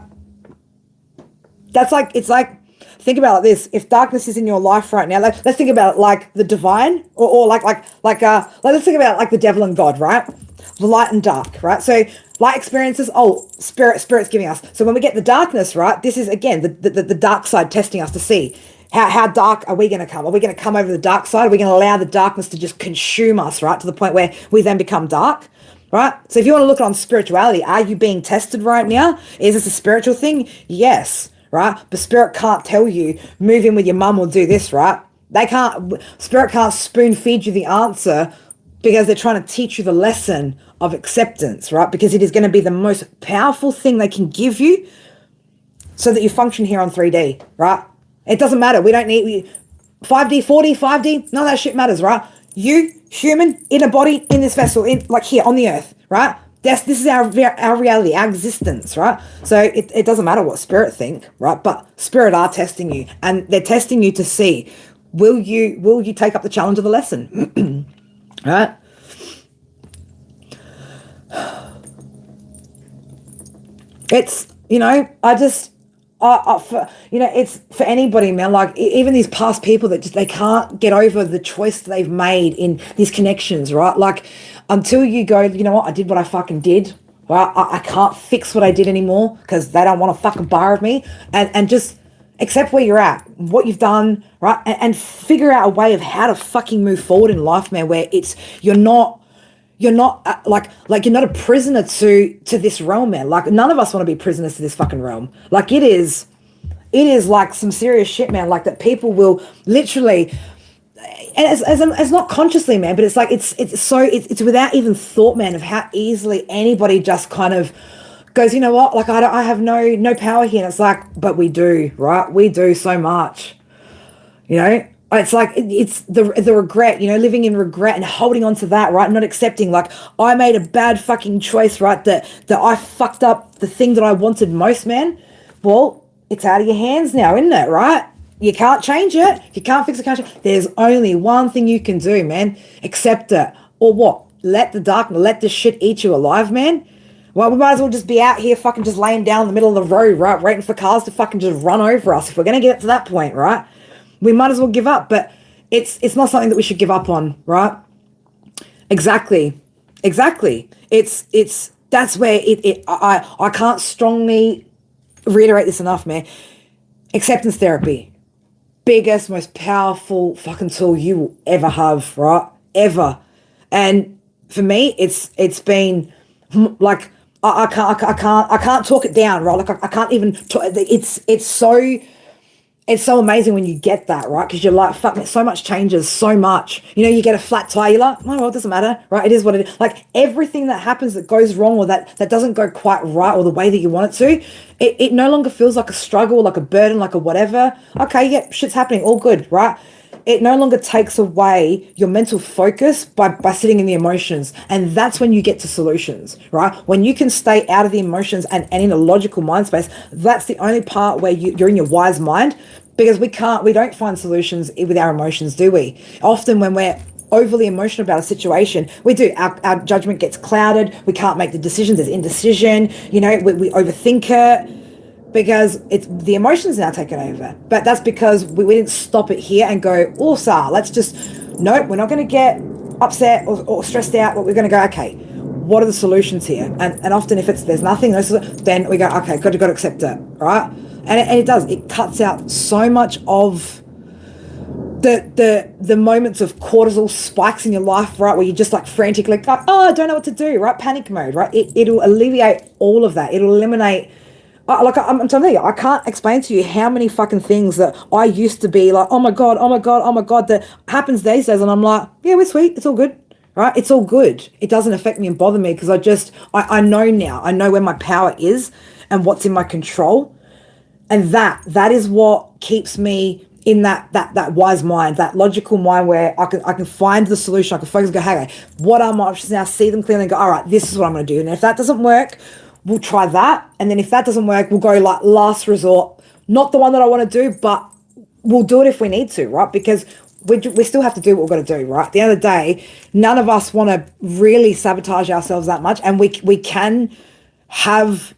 That's like, it's like, think about this. If darkness is in your life right now, let's think about it like the divine, or let's think about it like the devil and God, right? The light and dark, right? So light experiences, spirit's giving us. So when we get the darkness, right, this is again the dark side testing us to see how dark are we going to come? Are we going to come over the dark side? Are we going to allow the darkness to just consume us, right, to the point where we then become dark? Right? So if you want to look on spirituality, are you being tested right now? Is this a spiritual thing? Yes. Right? But spirit can't tell you, move in with your mum or do this, right? Spirit can't spoon feed you the answer, because they're trying to teach you the lesson of acceptance, right? Because it is going to be the most powerful thing they can give you so that you function here on 3D, right? It doesn't matter. We don't need 5D, 4D, 5D. None of that shit matters, right? You, human, in a body, in this vessel, like here on the earth, right? This is our reality, our existence, right? So it doesn't matter what spirit think, right? But spirit are testing you, and they're testing you to see, will you take up the challenge of the lesson, right? It's, it's for anybody, man. Like, even these past people that just, they can't get over the choice that they've made in these connections, right? Like, until you go, you know what, I did what I fucking did. Well, I can't fix what I did anymore, because they don't want to fucking borrow me, and just accept where you're at, what you've done, right? And figure out a way of how to fucking move forward in life, man, where you're not you're not a prisoner to this realm, man. Like, none of us want to be prisoners to this fucking realm. Like, it is like some serious shit, man. Like, that people will literally, and it's not consciously, man, but it's like it's without even thought, man, of how easily anybody just kind of goes, you know what, like, I have no power here. And it's like, but we do, right? We do so much, you know. It's like, it's the regret, you know, living in regret and holding on to that, right? Not accepting, like, I made a bad fucking choice, right? That I fucked up the thing that I wanted most, man. Well, it's out of your hands now, isn't it, right? You can't change it. You can't fix it, can't change it. There's only one thing you can do, man. Accept it. Or what? Let the shit eat you alive, man. Well, we might as well just be out here fucking just laying down in the middle of the road, right? Waiting for cars to fucking just run over us. If we're going to get to that point, right? We might as well give up. But it's not something that we should give up on, right? Exactly. It's that's where I can't strongly reiterate this enough, man. Acceptance therapy. Biggest, most powerful fucking tool you will ever have, right? Ever. And for me, it's been like, I can't talk it down, right? Like, I can't even talk, it's so amazing when you get that, right? Because you're like, fuck, so much changes, so much. You know, you get a flat tire, you're like, oh, well, it doesn't matter, right? It is what it is. Like, everything that happens that goes wrong, or that doesn't go quite right, or the way that you want it to, it no longer feels like a struggle, like a burden, like a whatever. Okay, yeah, shit's happening, all good, right? It no longer takes away your mental focus by sitting in the emotions. And that's when you get to solutions, right? When you can stay out of the emotions and in a logical mind space, that's the only part where you're in your wise mind, because we don't find solutions with our emotions, do we? Often when we're overly emotional about a situation, we do. Our judgment gets clouded. We can't make the decisions. There's indecision. You know, we overthink it, because it's the emotions now taking over. But that's because we didn't stop it here and go, let's just, nope, we're not going to get upset or stressed out. But we're going to go, okay, what are the solutions here? And often if there's nothing, then we go, okay, got to accept it, right? And it does. It cuts out so much of the moments of cortisol spikes in your life, right, where you're just like frantically like, oh, I don't know what to do, right? Panic mode, right? It'll alleviate all of that. It'll eliminate. Like I'm telling you, I can't explain to you how many fucking things that I used to be like, oh my god, oh my god, oh my god, that happens these days, and I'm like, yeah, we're sweet, it's all good, right? It's all good. It doesn't affect me and bother me because I know now. I know where my power is and what's in my control, and that is what keeps me in that wise mind, that logical mind where I can find the solution. I can focus and go, hey, what are my options now? See them clearly and go, all right, this is what I'm going to do. And if that doesn't work, we'll try that. And then if that doesn't work, we'll go like last resort. Not the one that I want to do, but we'll do it if we need to, right? Because we still have to do what we've got to do, right? At the end of the day, none of us want to really sabotage ourselves that much. And we can have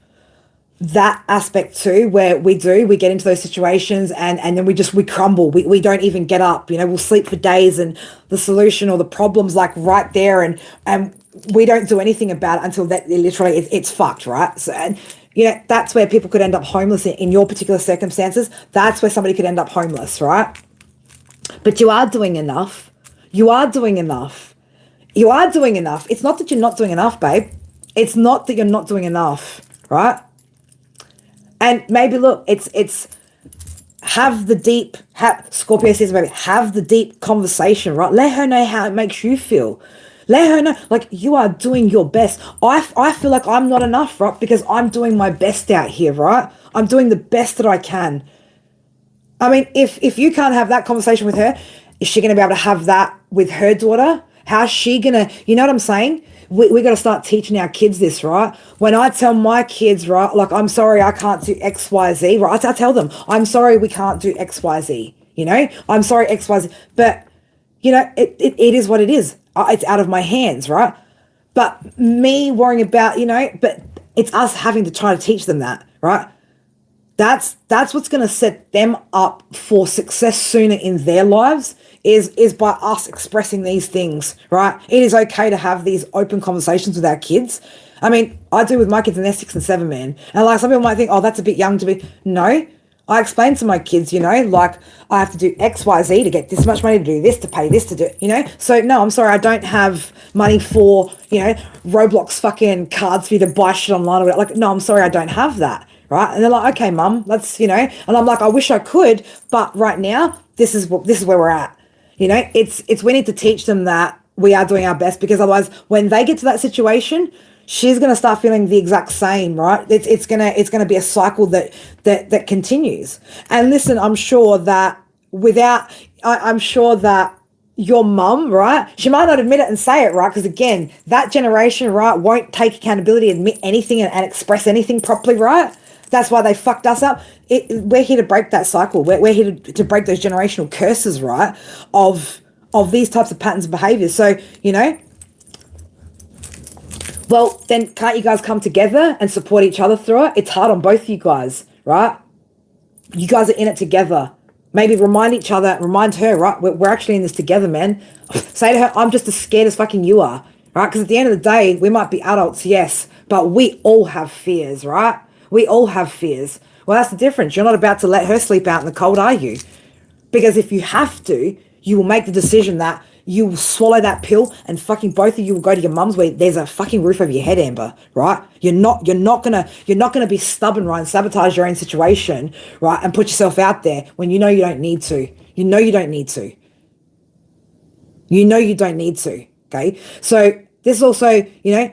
that aspect too, where we get into those situations and then we crumble. We don't even get up, we'll sleep for days and the solution or the problem's like right there and we don't do anything about it until that literally it's fucked, right? So, and that's where people could end up homeless in your particular circumstances. That's where somebody could end up homeless, right? But you are doing enough. You are doing enough. You are doing enough. It's not that you're not doing enough, babe. It's not that you're not doing enough, right? And maybe look, it's have the deep, Scorpio says maybe have the deep conversation, right? Let her know how it makes you feel. Let her know, like, you are doing your best. I feel like I'm not enough, right? Because I'm doing my best out here, right? I'm doing the best that I can. I mean, if you can't have that conversation with her, is she going to be able to have that with her daughter? How's she going to, you know what I'm saying? We got to start teaching our kids this, right? When I tell my kids, right, like, I'm sorry, I can't do X, Y, Z, right? I tell them, I'm sorry, we can't do X, Y, Z, I'm sorry, X, Y, Z. But, it is what it is. It's out of my hands, right? But me worrying about, but it's us having to try to teach them that, right? That's what's going to set them up for success sooner in their lives is by us expressing these things, right? It is okay to have these open conversations with our kids. I mean, I do with my kids and they're 6 and 7, man. And like some people might think, oh, that's a bit young to be. No, I explain to my kids, like I have to do X, Y, Z to get this much money to do this, to pay this, to do, So no, I'm sorry, I don't have money for, Roblox fucking cards for you to buy shit online or whatever. Like, no, I'm sorry, I don't have that. Right. And they're like, okay, mum, let's, and I'm like, I wish I could, but right now, this is where we're at. It's we need to teach them that we are doing our best, because otherwise when they get to that situation, she's going to start feeling the exact same, right? It's going to be a cycle that continues. And listen, I'm sure that your mum, right? She might not admit it and say it, right? Because again, that generation, right, won't take accountability, admit anything and express anything properly, right? That's why they fucked us up. We're here to break that cycle. We're here to break those generational curses, right? Of these types of patterns of behavior. So, well, then can't you guys come together and support each other through it? It's hard on both of you guys, right? You guys are in it together. Maybe remind each other, remind her, right? We're actually in this together, man. Say to her, I'm just as scared as fucking you are, right? Because at the end of the day, we might be adults, yes, but we all have fears, right? We all have fears. Well, that's the difference. You're not about to let her sleep out in the cold, are you? Because if you have to, you will make the decision that you will swallow that pill and fucking both of you will go to your mum's where there's a fucking roof over your head, Amber, right? You're not gonna be stubborn, right, and sabotage your own situation, right, and put yourself out there when you know you don't need to. You know you don't need to. You know you don't need to. Okay. So this also,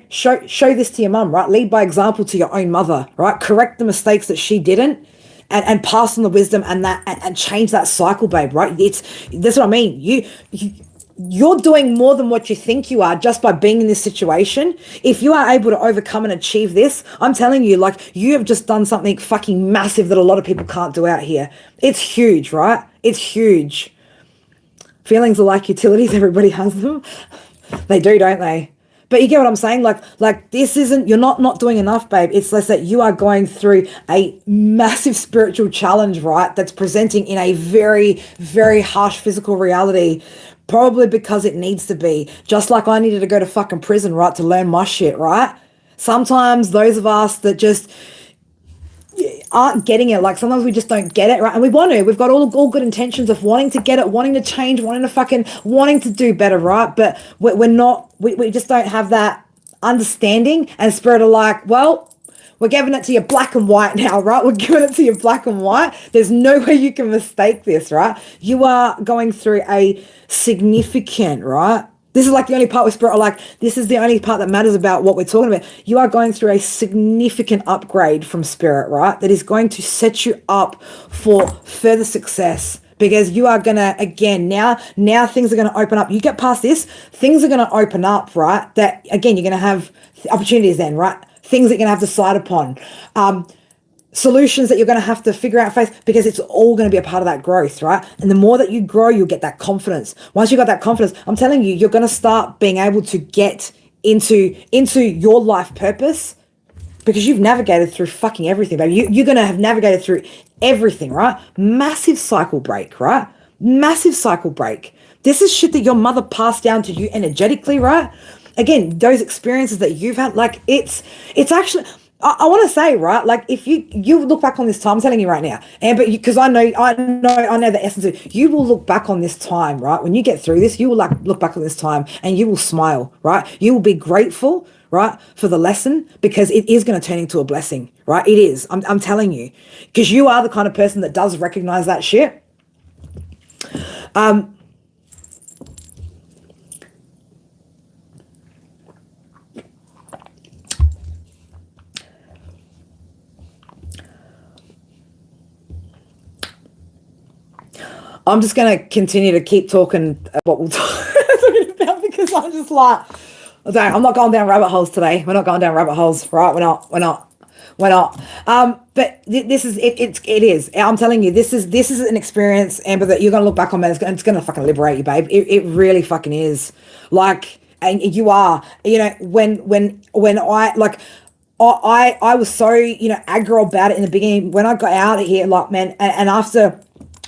show this to your mum, right? Lead by example to your own mother, right? Correct the mistakes that she didn't. And pass on the wisdom and change that cycle, babe, right? That's what I mean. You're doing more than what you think you are just by being in this situation. If you are able to overcome and achieve this, I'm telling you, like, you have just done something fucking massive that a lot of people can't do out here. It's huge, right? It's huge. Feelings are like utilities. Everybody has them. They do, don't they? But you get what I'm saying? Like this isn't, you're not doing enough, babe. It's less that you are going through a massive spiritual challenge, right? That's presenting in a very, very harsh physical reality, probably because it needs to be. Just like I needed to go to fucking prison, right, to learn my shit, right? Sometimes those of us that just, aren't getting it. Like sometimes we just don't get it, right? And we've got all good intentions of wanting to get it, wanting to change, wanting to do better, right? But we're not, we just don't have that understanding, and spirit are like, well, we're giving it to you black and white now, right? We're giving it to you black and white. There's no way you can mistake this, right? You are going through a significant, right? This is like the only part where spirit are like, this is the only part that matters about what we're talking about. You are going through a significant upgrade from spirit, right? That is going to set you up for further success, because you are going to, again, now things are going to open up. You get past this, things are going to open up, right? That, again, you're going to have opportunities then, right? Things that you're going to have to decide upon. Solutions that you're going to have to figure out face, because it's all going to be a part of that growth, right? And the more that you grow, you'll get that confidence. Once you got that confidence, I'm telling you, you're going to start being able to get into your life purpose, because you've navigated through fucking everything, baby. You're going to have navigated through everything, right? Massive cycle break, right? Massive cycle break. This is shit that your mother passed down to you energetically, right? Again, those experiences that you've had, like it's actually, I want to say, right, like if you look back on this time, I'm telling you right now, and but because I know the essence of it, you will look back on this time, right? When you get through this, you will like look back on this time and you will smile, right? You will be grateful, right, for the lesson, because it is going to turn into a blessing, right? It is. I'm telling you, because you are the kind of person that does recognize that shit. I'm just going to continue to keep talking what we'll talking about, because I'm just like, I'm not going down rabbit holes today. We're not going down rabbit holes, right? We're not. But this is it is. I'm telling you, this is an experience, Amber, that you're going to look back on, man. It's going to fucking liberate you, babe. It really fucking is. Like, and you are, when I like. I was so, aggro about it in the beginning when I got out of here, like, man, and after,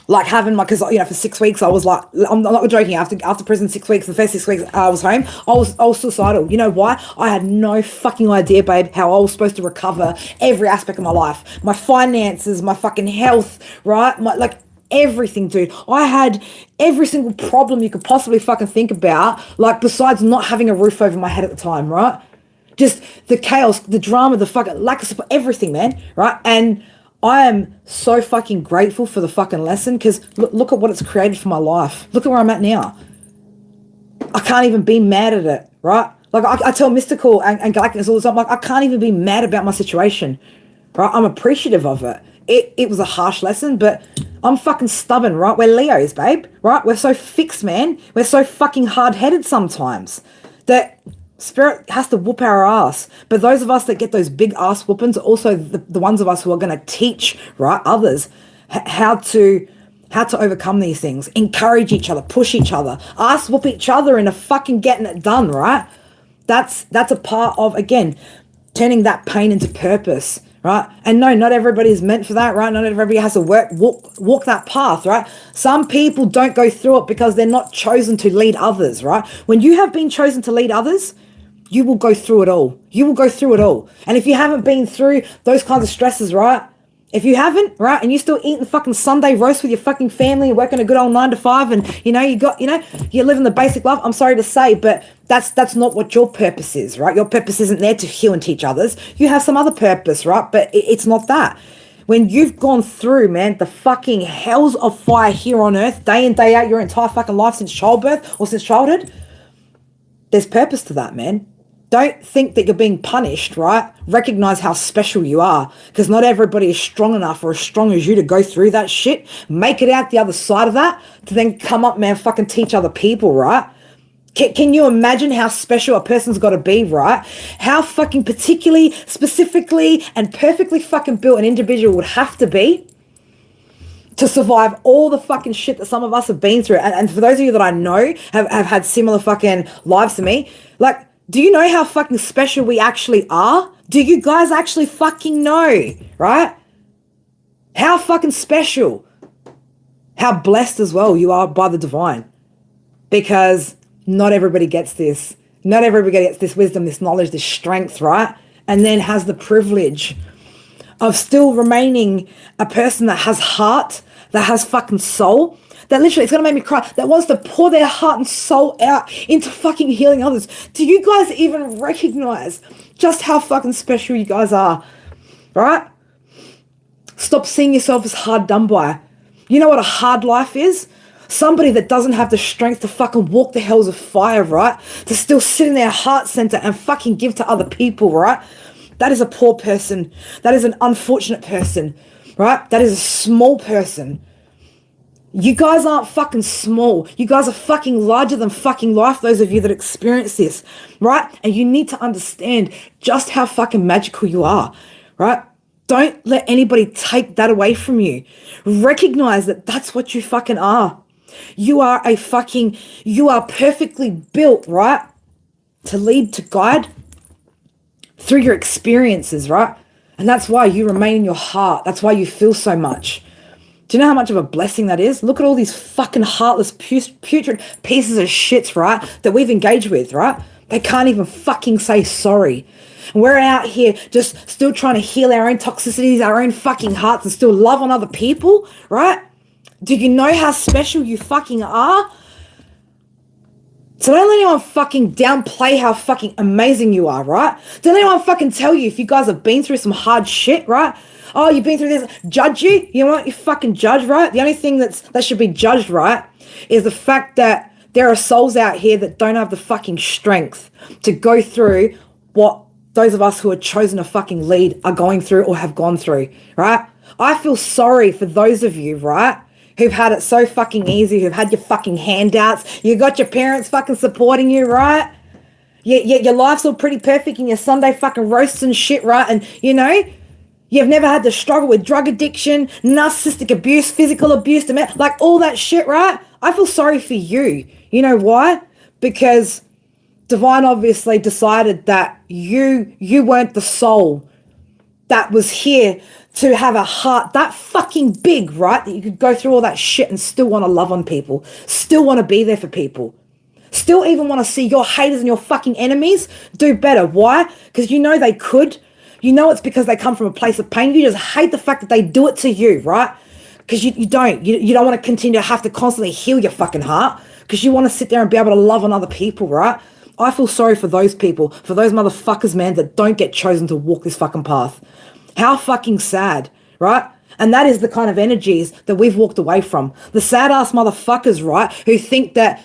like, having my, because, for 6 weeks I was like, I'm not joking, after prison 6 weeks, the first 6 weeks I was home, I was suicidal. You know why? I had no fucking idea, babe, how I was supposed to recover every aspect of my life, my finances, my fucking health, right? My, like, everything, dude. I had every single problem you could possibly fucking think about, like, besides not having a roof over my head at the time, right? Just the chaos, the drama, the fucking lack of support, everything, man, right? And I am so fucking grateful for the fucking lesson, because look at what it's created for my life. Look at where I'm at now. I can't even be mad at it, right? Like, I tell Mystical and Galactus all the time, like, I can't even be mad about my situation, right? I'm appreciative of it. It was a harsh lesson, but I'm fucking stubborn, right? We're Leos, babe, right? We're so fixed, man. We're so fucking hard-headed sometimes that spirit has to whoop our ass. But those of us that get those big ass whoopings are also the ones of us who are going to teach, right, others how to overcome these things, encourage each other, push each other, ass whoop each other into fucking getting it done, right? That's a part of, again, turning that pain into purpose, right? And no, not everybody's meant for that, right? Not everybody has to walk that path, right? Some people don't go through it because they're not chosen to lead others, right? When you have been chosen to lead others, you will go through it all. You will go through it all. And if you haven't been through those kinds of stresses, right? If you haven't, right, and you're still eating fucking Sunday roast with your fucking family and working a good old 9 to 5, and you're living the basic life, I'm sorry to say, but that's not what your purpose is, right? Your purpose isn't there to heal and teach others. You have some other purpose, right? But it's not that. When you've gone through, man, the fucking hells of fire here on earth, day in, day out, your entire fucking life since childbirth or since childhood, there's purpose to that, man. Don't think that you're being punished, right? Recognize how special you are, because not everybody is strong enough or as strong as you to go through that shit, make it out the other side of that, to then come up, man, fucking teach other people, right? Can you imagine how special a person's got to be, right? How fucking particularly, specifically, and perfectly fucking built an individual would have to be to survive all the fucking shit that some of us have been through. And for those of you that I know have had similar fucking lives to me, like, do you know how fucking special we actually are? Do you guys actually fucking know, right? How fucking special, how blessed as well you are by the divine, because not everybody gets this. Not everybody gets this wisdom, this knowledge, this strength, right? And then has the privilege of still remaining a person that has heart, that has fucking soul, that literally, it's going to make me cry, that wants to pour their heart and soul out into fucking healing others. Do you guys even recognize just how fucking special you guys are? Right? Stop seeing yourself as hard done by. You know what a hard life is? Somebody that doesn't have the strength to fucking walk the hells of fire, right? To still sit in their heart center and fucking give to other people, right? That is a poor person. That is an unfortunate person, right? That is a small person. You guys aren't fucking small. You guys are fucking larger than fucking life, those of you that experience this, right? And you need to understand just how fucking magical you are, right? Don't let anybody take that away from you. Recognize that that's what you fucking are. You are perfectly built, right? To lead, to guide through your experiences, right? And that's why you remain in your heart. That's why you feel so much. Do you know how much of a blessing that is? Look at all these fucking heartless, putrid pieces of shits, right? That we've engaged with, right? They can't even fucking say sorry. And we're out here just still trying to heal our own toxicities, our own fucking hearts, and still love on other people, right? Do you know how special you fucking are? So don't let anyone fucking downplay how fucking amazing you are, right? Don't let anyone fucking tell you if you guys have been through some hard shit, right? Oh, you've been through this. Judge you? You know what? You fucking judge, right? The only thing that should be judged, right, is the fact that there are souls out here that don't have the fucking strength to go through what those of us who are chosen to fucking lead are going through or have gone through, right? I feel sorry for those of you, right, who've had it so fucking easy, who've had your fucking handouts, you got your parents fucking supporting you, right? Your life's all pretty perfect in your Sunday fucking roasts and shit, right? And, you know, you've never had to struggle with drug addiction, narcissistic abuse, physical abuse, like all that shit, right? I feel sorry for you. You know why? Because Divine obviously decided that you weren't the soul that was here to have a heart that fucking big, right? That you could go through all that shit and still want to love on people, still want to be there for people, still even want to see your haters and your fucking enemies do better. Why? Because you know they could. You know it's because they come from a place of pain. You just hate the fact that they do it to you, right? Because you don't want to continue to have to constantly heal your fucking heart because you want to sit there and be able to love on other people, right? I feel sorry for those people, for those motherfuckers, man, that don't get chosen to walk this fucking path. How fucking sad, right? And that is the kind of energies that we've walked away from. The sad ass motherfuckers, right, who think that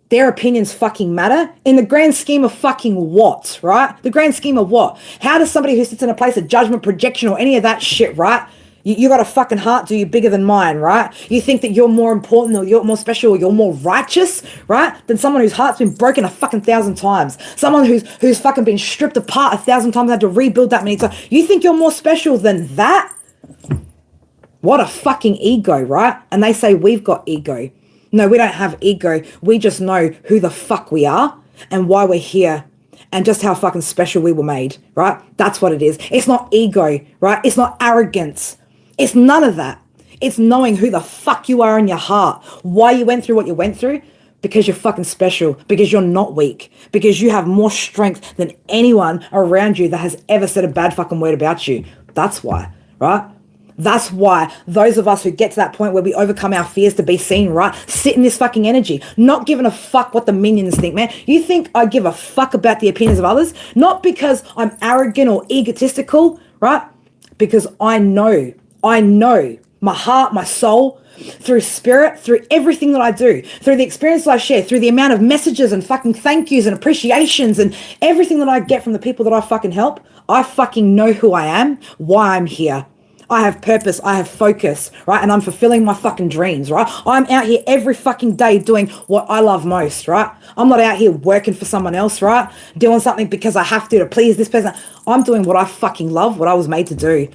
their opinions fucking matter in the grand scheme of fucking what, right? The grand scheme of what? How does somebody who sits in a place of judgment, projection, or any of that shit, right? You got a fucking heart, do you, bigger than mine, right? You think that you're more important or you're more special or you're more righteous, right? Than someone whose heart's been broken 1,000 times. Someone who's fucking been stripped apart 1,000 times, had to rebuild that many times. You think you're more special than that? What a fucking ego, right? And they say we've got ego. No, we don't have ego. We just know who the fuck we are and why we're here and just how fucking special we were made, right? That's what it is. It's not ego, right? It's not arrogance. It's none of that. It's knowing who the fuck you are in your heart, why you went through what you went through, because you're fucking special, because you're not weak, because you have more strength than anyone around you that has ever said a bad fucking word about you. That's why, right? That's why those of us who get to that point where we overcome our fears to be seen, right, sit in this fucking energy, not giving a fuck what the minions think, man. You think I give a fuck about the opinions of others? Not because I'm arrogant or egotistical, right? Because I know my heart, my soul, through spirit, through everything that I do, through the experiences I share, through the amount of messages and fucking thank yous and appreciations and everything that I get from the people that I fucking help, I fucking know who I am, why I'm here. I have purpose, I have focus, right? And I'm fulfilling my fucking dreams, right? I'm out here every fucking day doing what I love most, right? I'm not out here working for someone else, right? Doing something because I have to please this person. I'm doing what I fucking love, what I was made to do.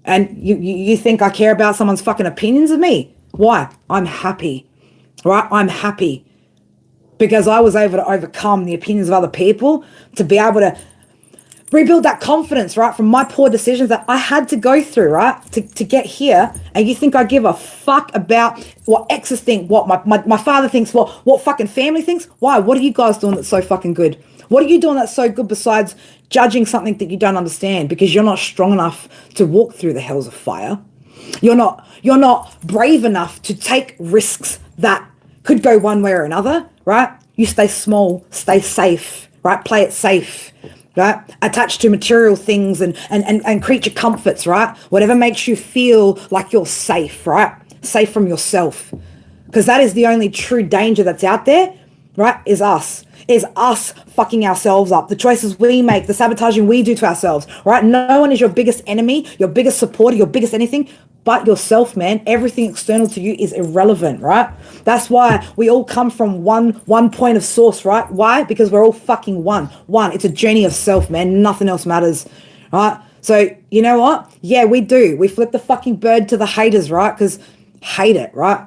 And you think I care about someone's fucking opinions of me? Why? I'm happy, right? I'm happy because I was able to overcome the opinions of other people to be able to rebuild that confidence, right, from my poor decisions that I had to go through, right, to get here. And you think I give a fuck about what exes think, what my father thinks, what fucking family thinks? Why? What are you guys doing that's so fucking good? What are you doing that's so good besides judging something that you don't understand because you're not strong enough to walk through the hells of fire? You're not brave enough to take risks that could go one way or another, right? You stay small, stay safe, right? Play it safe, right? Attached to material things and creature comforts, right? Whatever makes you feel like you're safe, right? Safe from yourself. Because that is the only true danger that's out there, right? Is us fucking ourselves up. The choices we make, the sabotaging we do to ourselves, right? No one is your biggest enemy, your biggest supporter, your biggest anything but yourself, man. Everything external to you is irrelevant, right? That's why we all come from one point of source, right? Why? Because we're all fucking one. It's a journey of self, man. Nothing else matters, right? So you know what? Yeah, we do. We flip the fucking bird to the haters, right? Because hate it, right?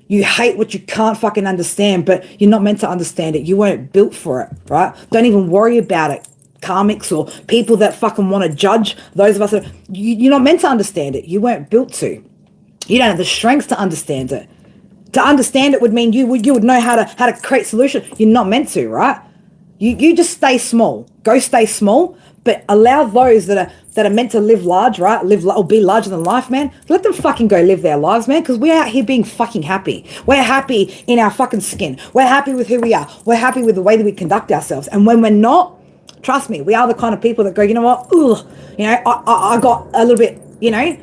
You hate what you can't fucking understand, but you're not meant to understand it. You weren't built for it, right? Don't even worry about it. Karmics or people that fucking want to judge those of us that you're not meant to understand it. You weren't built to. You don't have the strength to understand it. To understand it would mean you would know how to create solutions. You're not meant to, right? You just stay small. Go stay small, but allow those that are meant to live large, right? Live or be larger than life, man. Let them fucking go live their lives, man, because we're out here being fucking happy. We're happy in our fucking skin. We're happy with who we are. We're happy with the way that we conduct ourselves. And when we're not, trust me, we are the kind of people that go, you know what? Ugh, you know, I got a little bit, you know,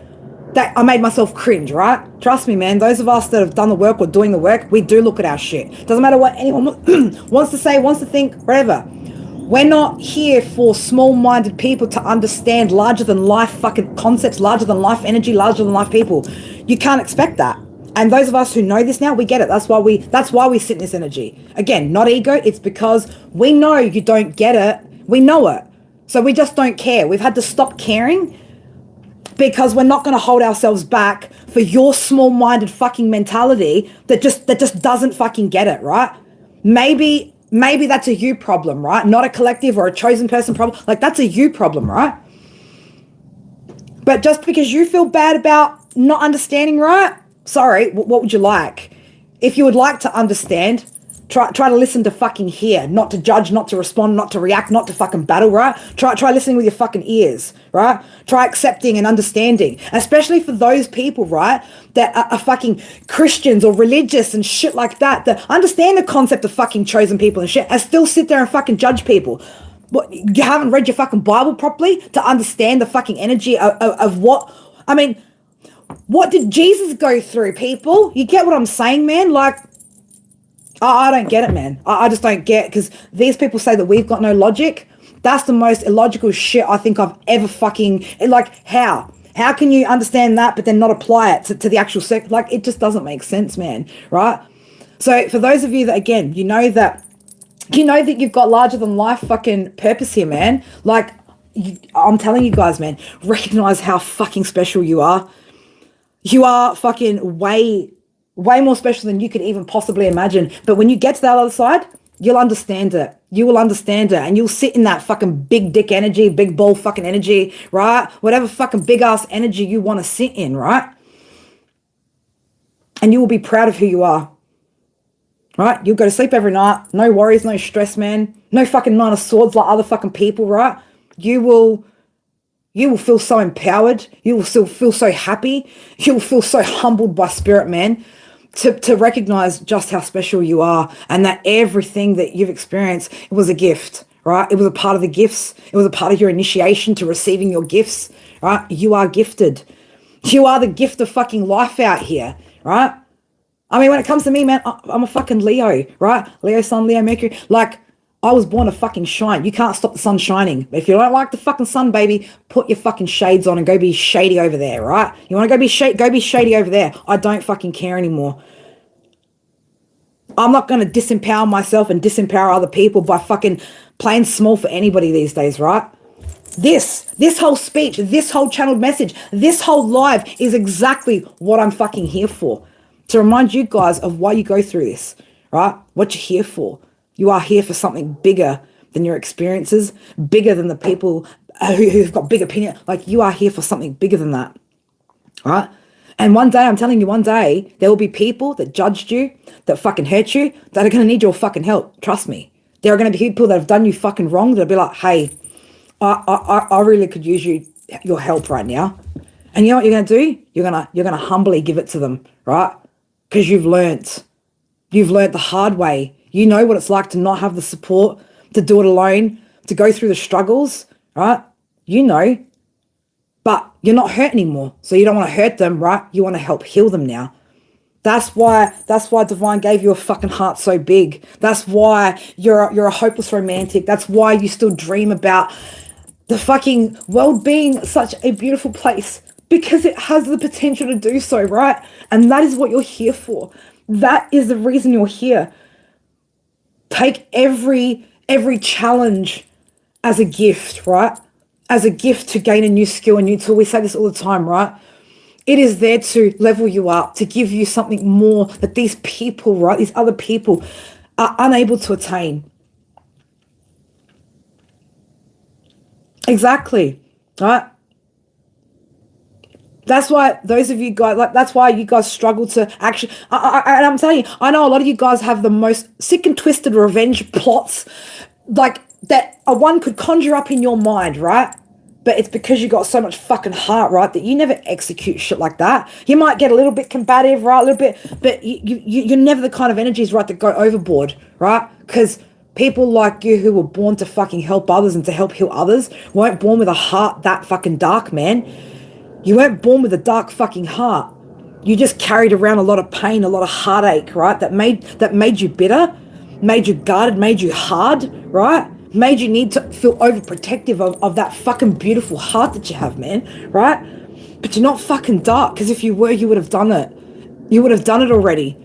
that I made myself cringe, right? Trust me, man. Those of us that have done the work or doing the work, we do look at our shit. Doesn't matter what anyone wants to say, wants to think, whatever. We're not here for small-minded people to understand larger than life fucking concepts, larger than life energy, larger than life people. You can't expect that. And those of us who know this now, we get it. That's why we sit in this energy. Again, not ego. It's because we know you don't get it. We know it. So we just don't care. We've had to stop caring because we're not going to hold ourselves back for your small-minded fucking mentality that just doesn't fucking get it, right? Maybe that's a you problem, right? Not a collective or a chosen person problem. Like, that's a you problem, right? But just because you feel bad about not understanding, right? Sorry, what would you like? If you would like to understand, try to listen to fucking hear, not to judge, not to respond, not to react, not to fucking battle, right? Try listening with your fucking ears, right? Try accepting and understanding, especially for those people, right, that are fucking Christians or religious and shit like that understand the concept of fucking chosen people and shit and still sit there and fucking judge people. What, you haven't read your fucking Bible properly to understand the fucking energy of what, I mean, what did Jesus go through, people? You get what I'm saying, man? Like, I don't get it, man. I just don't get it, because these people say that we've got no logic. That's the most illogical shit I think I've ever fucking, like, how? How can you understand that but then not apply it to the actual like, it just doesn't make sense, man, right? So for those of you that, again, you know that you've got larger than life fucking purpose here, man. Like, I'm telling you guys, man, recognize how fucking special you are. You are fucking way more special than you could even possibly imagine. But when you get to that other side, you'll understand it. You will understand it. And you'll sit in that fucking big dick energy, big ball fucking energy, right? Whatever fucking big ass energy you want to sit in, right? And you will be proud of who you are, right? You'll go to sleep every night. No worries, no stress, man. No fucking Nine of Swords like other fucking people, right? You will feel so empowered. You will still feel so happy. You will feel so humbled by spirit, man, to recognize just how special you are, and that everything that you've experienced, it was a gift, right? It was a part of the gifts. It was a part of your initiation to receiving your gifts, right? You are gifted. You are the gift of fucking life out here, right? I mean, when it comes to me, man, I'm a fucking Leo, right? Leo sun, Leo Mercury. Like, I was born to fucking shine. You can't stop the sun shining. If you don't like the fucking sun, baby, put your fucking shades on and go be shady over there, right? You want to go be shady over there. I don't fucking care anymore. I'm not going to disempower myself and disempower other people by fucking playing small for anybody these days, right? This whole speech, this whole channeled message, this whole live is exactly what I'm fucking here for. To remind you guys of why you go through this, right? What you're here for. You are here for something bigger than your experiences, bigger than the people who've got big opinion. Like, you are here for something bigger than that, right? And one day, I'm telling you, one day, there will be people that judged you, that fucking hurt you, that are going to need your fucking help. Trust me. There are going to be people that have done you fucking wrong that'll be like, hey, I really could use your help right now. And you know what you're going to do? You're going to humbly give it to them, right? Because you've learnt the hard way. You know what it's like to not have the support, to do it alone, to go through the struggles, right? You know, but you're not hurt anymore. So you don't want to hurt them, right? You want to help heal them now. That's why Divine gave you a fucking heart so big. That's why you're a hopeless romantic. That's why you still dream about the fucking world being such a beautiful place, because it has the potential to do so, right? And that is what you're here for. That is the reason you're here. Take every challenge as a gift, right? As a gift to gain a new skill, a new tool. We say this all the time, right? It is there to level you up, to give you something more that these people, right, these other people are unable to attain. Exactly, right? That's why those of you guys, like, that's why you guys struggle to actually, and I'm telling you, I know a lot of you guys have the most sick and twisted revenge plots, like, that one could conjure up in your mind, right? But it's because you got so much fucking heart, right, that you never execute shit like that. You might get a little bit combative, right, a little bit, but you're never the kind of energies, right, that go overboard, right? Because people like you who were born to fucking help others and to help heal others weren't born with a heart that fucking dark, man. You weren't born with a dark fucking heart. You just carried around a lot of pain, a lot of heartache, right? That made you bitter, made you guarded, made you hard, right? Made you need to feel overprotective of that fucking beautiful heart that you have, man, right? But you're not fucking dark, because if you were, you would have done it. You would have done it already.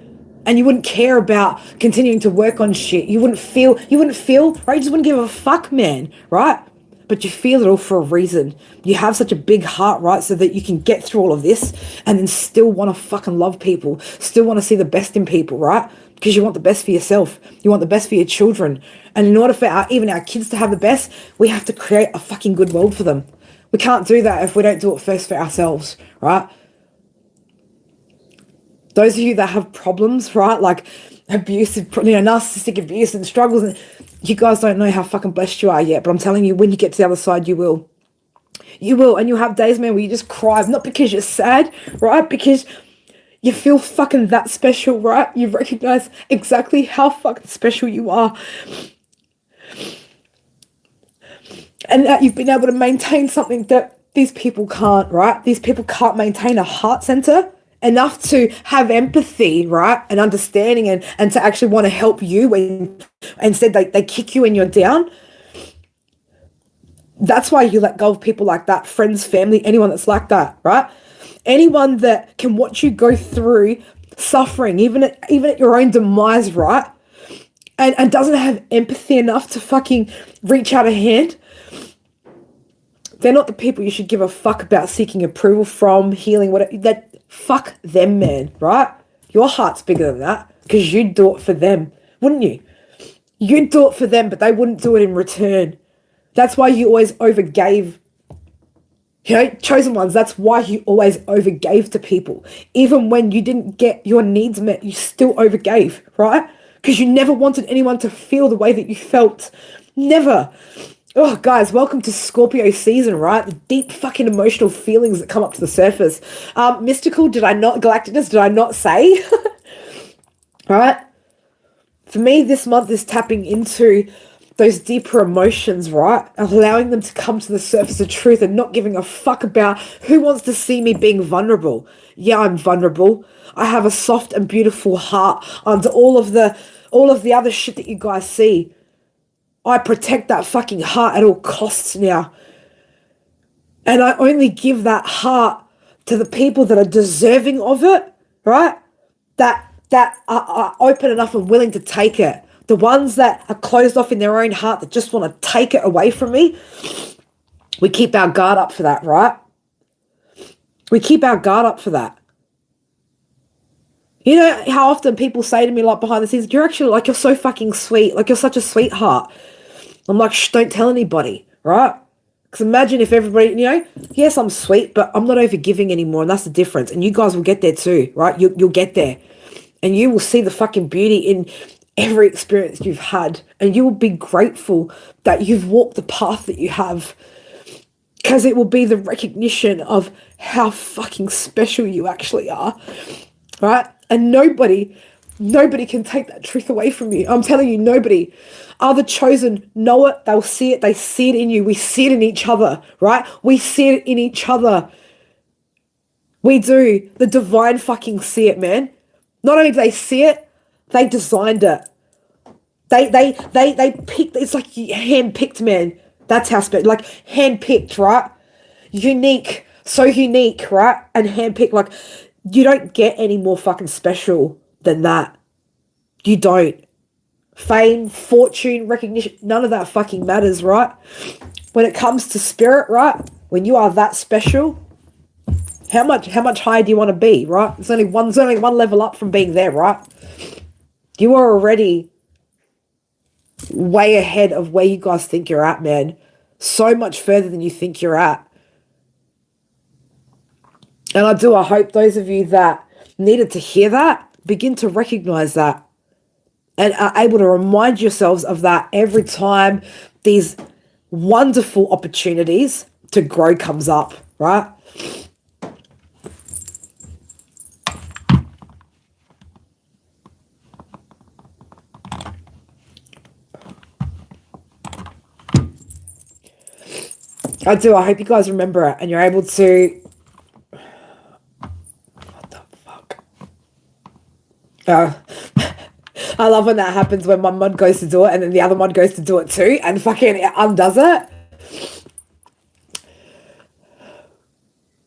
And you wouldn't care about continuing to work on shit. You wouldn't feel, right? You just wouldn't give a fuck, man, right? But you feel it all for a reason. You have such a big heart, right? So that you can get through all of this and then still want to fucking love people, still want to see the best in people, right? Because you want the best for yourself. You want the best for your children. And in order for even our kids to have the best, we have to create a fucking good world for them. We can't do that if we don't do it first for ourselves, right? Those of you that have problems, right? Like abusive, narcissistic abuse and struggles, and you guys don't know how fucking blessed you are yet, but I'm telling you, when you get to the other side, you will. You will, and you'll have days, man, where you just cry, not because you're sad, right? Because you feel fucking that special, right? You recognize exactly how fucking special you are. And that you've been able to maintain something that these people can't, right? These people can't maintain a heart center enough to have empathy, right? And understanding and to actually want to help you when instead they kick you when you're down. That's why you let go of people like that, friends, family, anyone that's like that, right? Anyone that can watch you go through suffering, even at your own demise, right? And doesn't have empathy enough to fucking reach out a hand. They're not the people you should give a fuck about seeking approval from, healing, whatever. Fuck them, man, right? Your heart's bigger than that, because you'd do it for them, wouldn't you? You'd do it for them, but they wouldn't do it in return. That's why you always overgave. You know, chosen ones, that's why you always overgave to people. Even when you didn't get your needs met, you still overgave, right? Because you never wanted anyone to feel the way that you felt. Never. Oh, guys, welcome to Scorpio season, right? The deep fucking emotional feelings that come up to the surface. Mystical, Galacticus, did I not say? All right? For me, this month is tapping into those deeper emotions, right? Allowing them to come to the surface of truth and not giving a fuck about who wants to see me being vulnerable. Yeah, I'm vulnerable. I have a soft and beautiful heart under all of the other shit that you guys see. I protect that fucking heart at all costs now. And I only give that heart to the people that are deserving of it, right? That are open enough and willing to take it. The ones that are closed off in their own heart that just want to take it away from me, we keep our guard up for that, right? We keep our guard up for that. You know how often people say to me, like, behind the scenes, you're actually, like, you're so fucking sweet. Like, you're such a sweetheart. I'm like, shh, don't tell anybody, right? Because imagine if everybody, you know, yes, I'm sweet, but I'm not overgiving anymore, and that's the difference. And you guys will get there too, right? You'll get there. And you will see the fucking beauty every experience you've had, and you will be grateful that you've walked the path that you have, because it will be the recognition of how fucking special you actually are, right? And nobody can take that truth away from you. I'm telling you, nobody. Other chosen know it, they'll see it, they see it in you, we see it in each other, right? We see it in each other. We do. The divine fucking see it, man. Not only do they see it, they designed it. They picked, it's like hand-picked, man. That's how special, like hand-picked, right? Unique, so unique, right? And hand-picked, like you don't get any more fucking special than that. You don't. Fame, fortune, recognition, none of that fucking matters, right? When it comes to spirit, right? When you are that special, how much higher do you want to be, right? There's only one level up from being there, right? You are already way ahead of where you guys think you're at, man. So much further than you think you're at. And I hope those of you that needed to hear that begin to recognize that and are able to remind yourselves of that every time these wonderful opportunities to grow comes up, right? I hope you guys remember it and you're able to... What the fuck? I love when that happens, when one mod goes to do it and then the other mod goes to do it too and fucking it undoes it.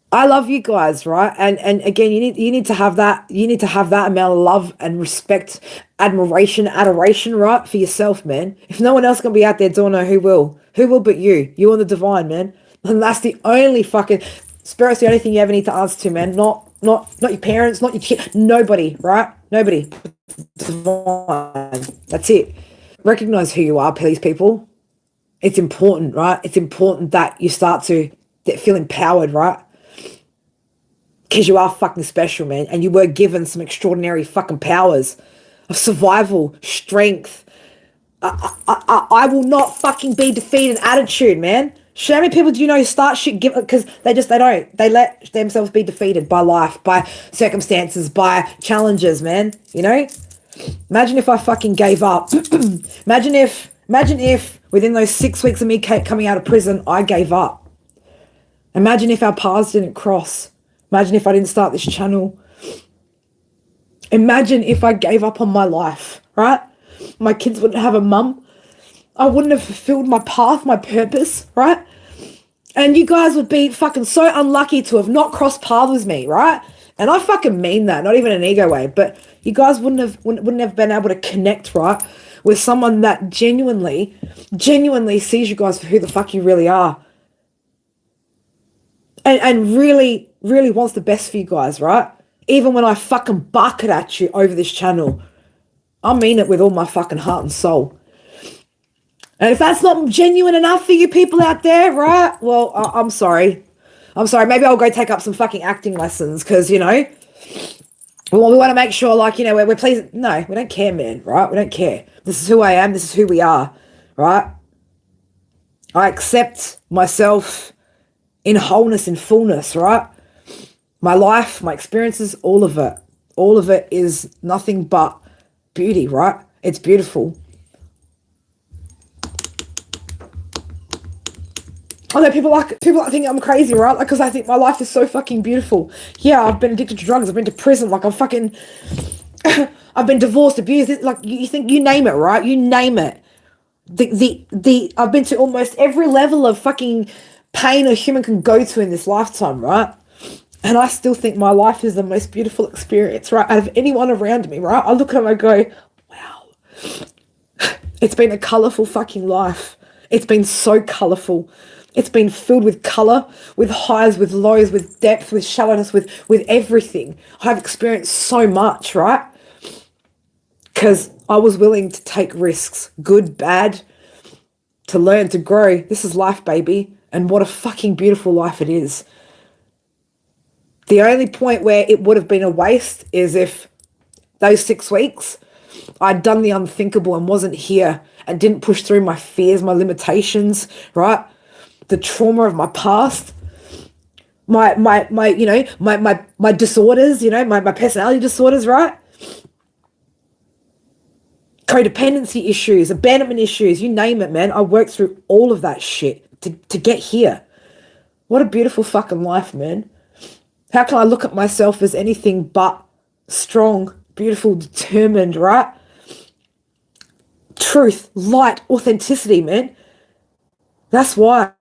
I love you guys, right? And again, you need to have that, amount of love and respect, admiration, adoration, right, for yourself, man. If no one else can be out there doing it, who will? Who will but you? You and the divine, man. And that's the only fucking... Spirit's the only thing you ever need to answer to, man. Not your parents, not your kid, nobody, right? Nobody. Divine. That's it. Recognize who you are, please, people. It's important, right? It's important that you start to feel empowered, right? Because you are fucking special, man. And you were given some extraordinary fucking powers of survival, strength. I will not fucking be defeated attitude, man. How many people do you know who start shit because they don't. They let themselves be defeated by life, by circumstances, by challenges, man. You know? Imagine if I fucking gave up. Imagine if within those 6 weeks of me coming out of prison, I gave up. Imagine if our paths didn't cross. Imagine if I didn't start this channel. Imagine if I gave up on my life, right? My kids wouldn't have a mum. I wouldn't have fulfilled my path, my purpose, right? And you guys would be fucking so unlucky to have not crossed paths with me, right? And I fucking mean that, not even in an ego way, but you guys wouldn't have been able to connect, right, with someone that genuinely sees you guys for who the fuck you really are. And really, really wants the best for you guys, right? Even when I fucking bucket at you over this channel, I mean it with all my fucking heart and soul. And if that's not genuine enough for you people out there, right? Well, I'm sorry. Maybe I'll go take up some fucking acting lessons because, you know, well, we want to make sure, like, you know, we're pleasing. No, we don't care, man, right? We don't care. This is who I am. This is who we are, right? I accept myself in wholeness, in fullness, right? My life, my experiences, all of it is nothing but beauty, right? It's beautiful. I know people think I'm crazy, right? Like, because I think my life is so fucking beautiful. Yeah, I've been addicted to drugs. I've been to prison. Like, I'm fucking... I've been divorced, abused. Like, you think, you name it, right? You name it. I've been to almost every level of fucking pain a human can go to in this lifetime, right? And I still think my life is the most beautiful experience, right? Out of anyone around me, right? I look at it and I go, wow. It's been a colourful fucking life. It's been so colourful. It's been filled with colour, with highs, with lows, with depth, with shallowness, with everything. I've experienced so much, right? Because I was willing to take risks, good, bad, to learn, to grow. This is life, baby. And what a fucking beautiful life it is. The only point where it would have been a waste is if those 6 weeks I'd done the unthinkable and wasn't here and didn't push through my fears, my limitations, right? The trauma of my past, my disorders, my personality disorders, right? Codependency issues, abandonment issues, you name it, man. I worked through all of that shit to get here. What a beautiful fucking life, man. How can I look at myself as anything but strong, beautiful, determined, right? Truth, light, authenticity, man. That's why.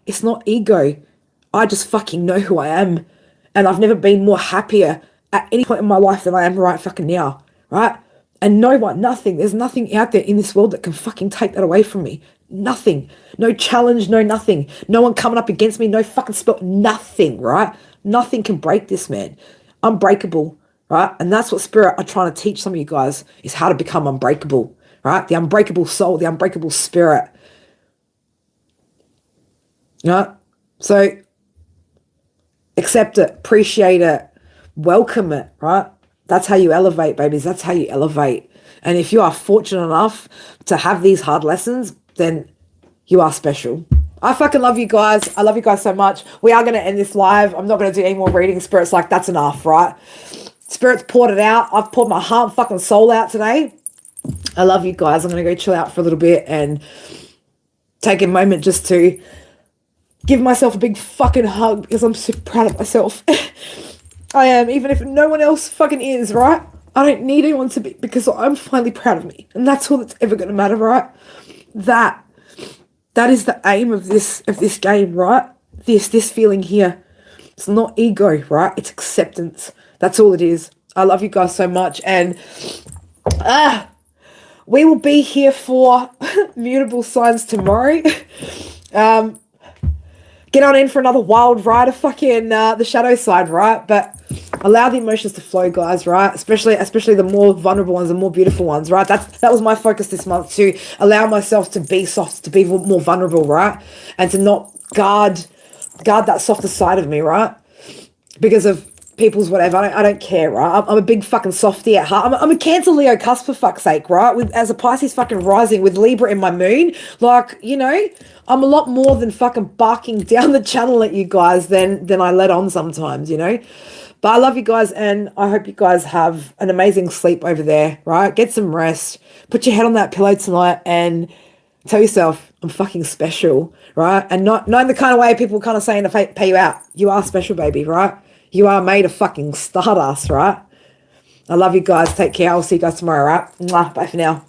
It's not ego. I just fucking know who I am. And I've never been more happier at any point in my life than I am right fucking now, right? And there's nothing out there in this world that can fucking take that away from me. Nothing. No challenge, no nothing. No one coming up against me, no fucking spell, nothing, right? Nothing can break this, man. Unbreakable, right? And that's what Spirit are trying to teach some of you guys, is how to become unbreakable, right? The unbreakable soul, the unbreakable spirit. Yeah. So accept it, appreciate it, welcome it, right? That's how you elevate, babies. That's how you elevate. And if you are fortunate enough to have these hard lessons, then you are special. I fucking love you guys. I love you guys so much. We are going to end this live. I'm not going to do any more reading. Spirit's like, that's enough, right? Spirit's poured it out. I've poured my heart and fucking soul out today. I love you guys. I'm going to go chill out for a little bit and take a moment just to give myself a big fucking hug, because I'm so proud of myself. I am, even if no one else fucking is, right? I don't need anyone to be, because I'm finally proud of me. And that's all that's ever going to matter, right? That is the aim of this game, right? This feeling here. It's not ego, right? It's acceptance. That's all it is. I love you guys so much. And we will be here for mutable signs tomorrow. Get on in for another wild ride of fucking the shadow side, right? But allow the emotions to flow, guys, right? Especially the more vulnerable ones, the more beautiful ones, right? That was my focus this month, to allow myself to be soft, to be more vulnerable, right? And to not guard that softer side of me, right? Because of people's whatever. I don't care, right? I'm a big fucking softie at heart. I'm a Cancer Leo cusp, for fuck's sake, right? As a Pisces fucking rising with Libra in my moon, like, I'm a lot more than fucking barking down the channel at you guys than I let on sometimes, But I love you guys, and I hope you guys have an amazing sleep over there, right? Get some rest. Put your head on that pillow tonight and tell yourself, I'm fucking special, right? And not in the kind of way people kind of saying to pay you out. You are special, baby, right? You are made of fucking stardust, right? I love you guys. Take care. I'll see you guys tomorrow, right? Mwah. Bye for now.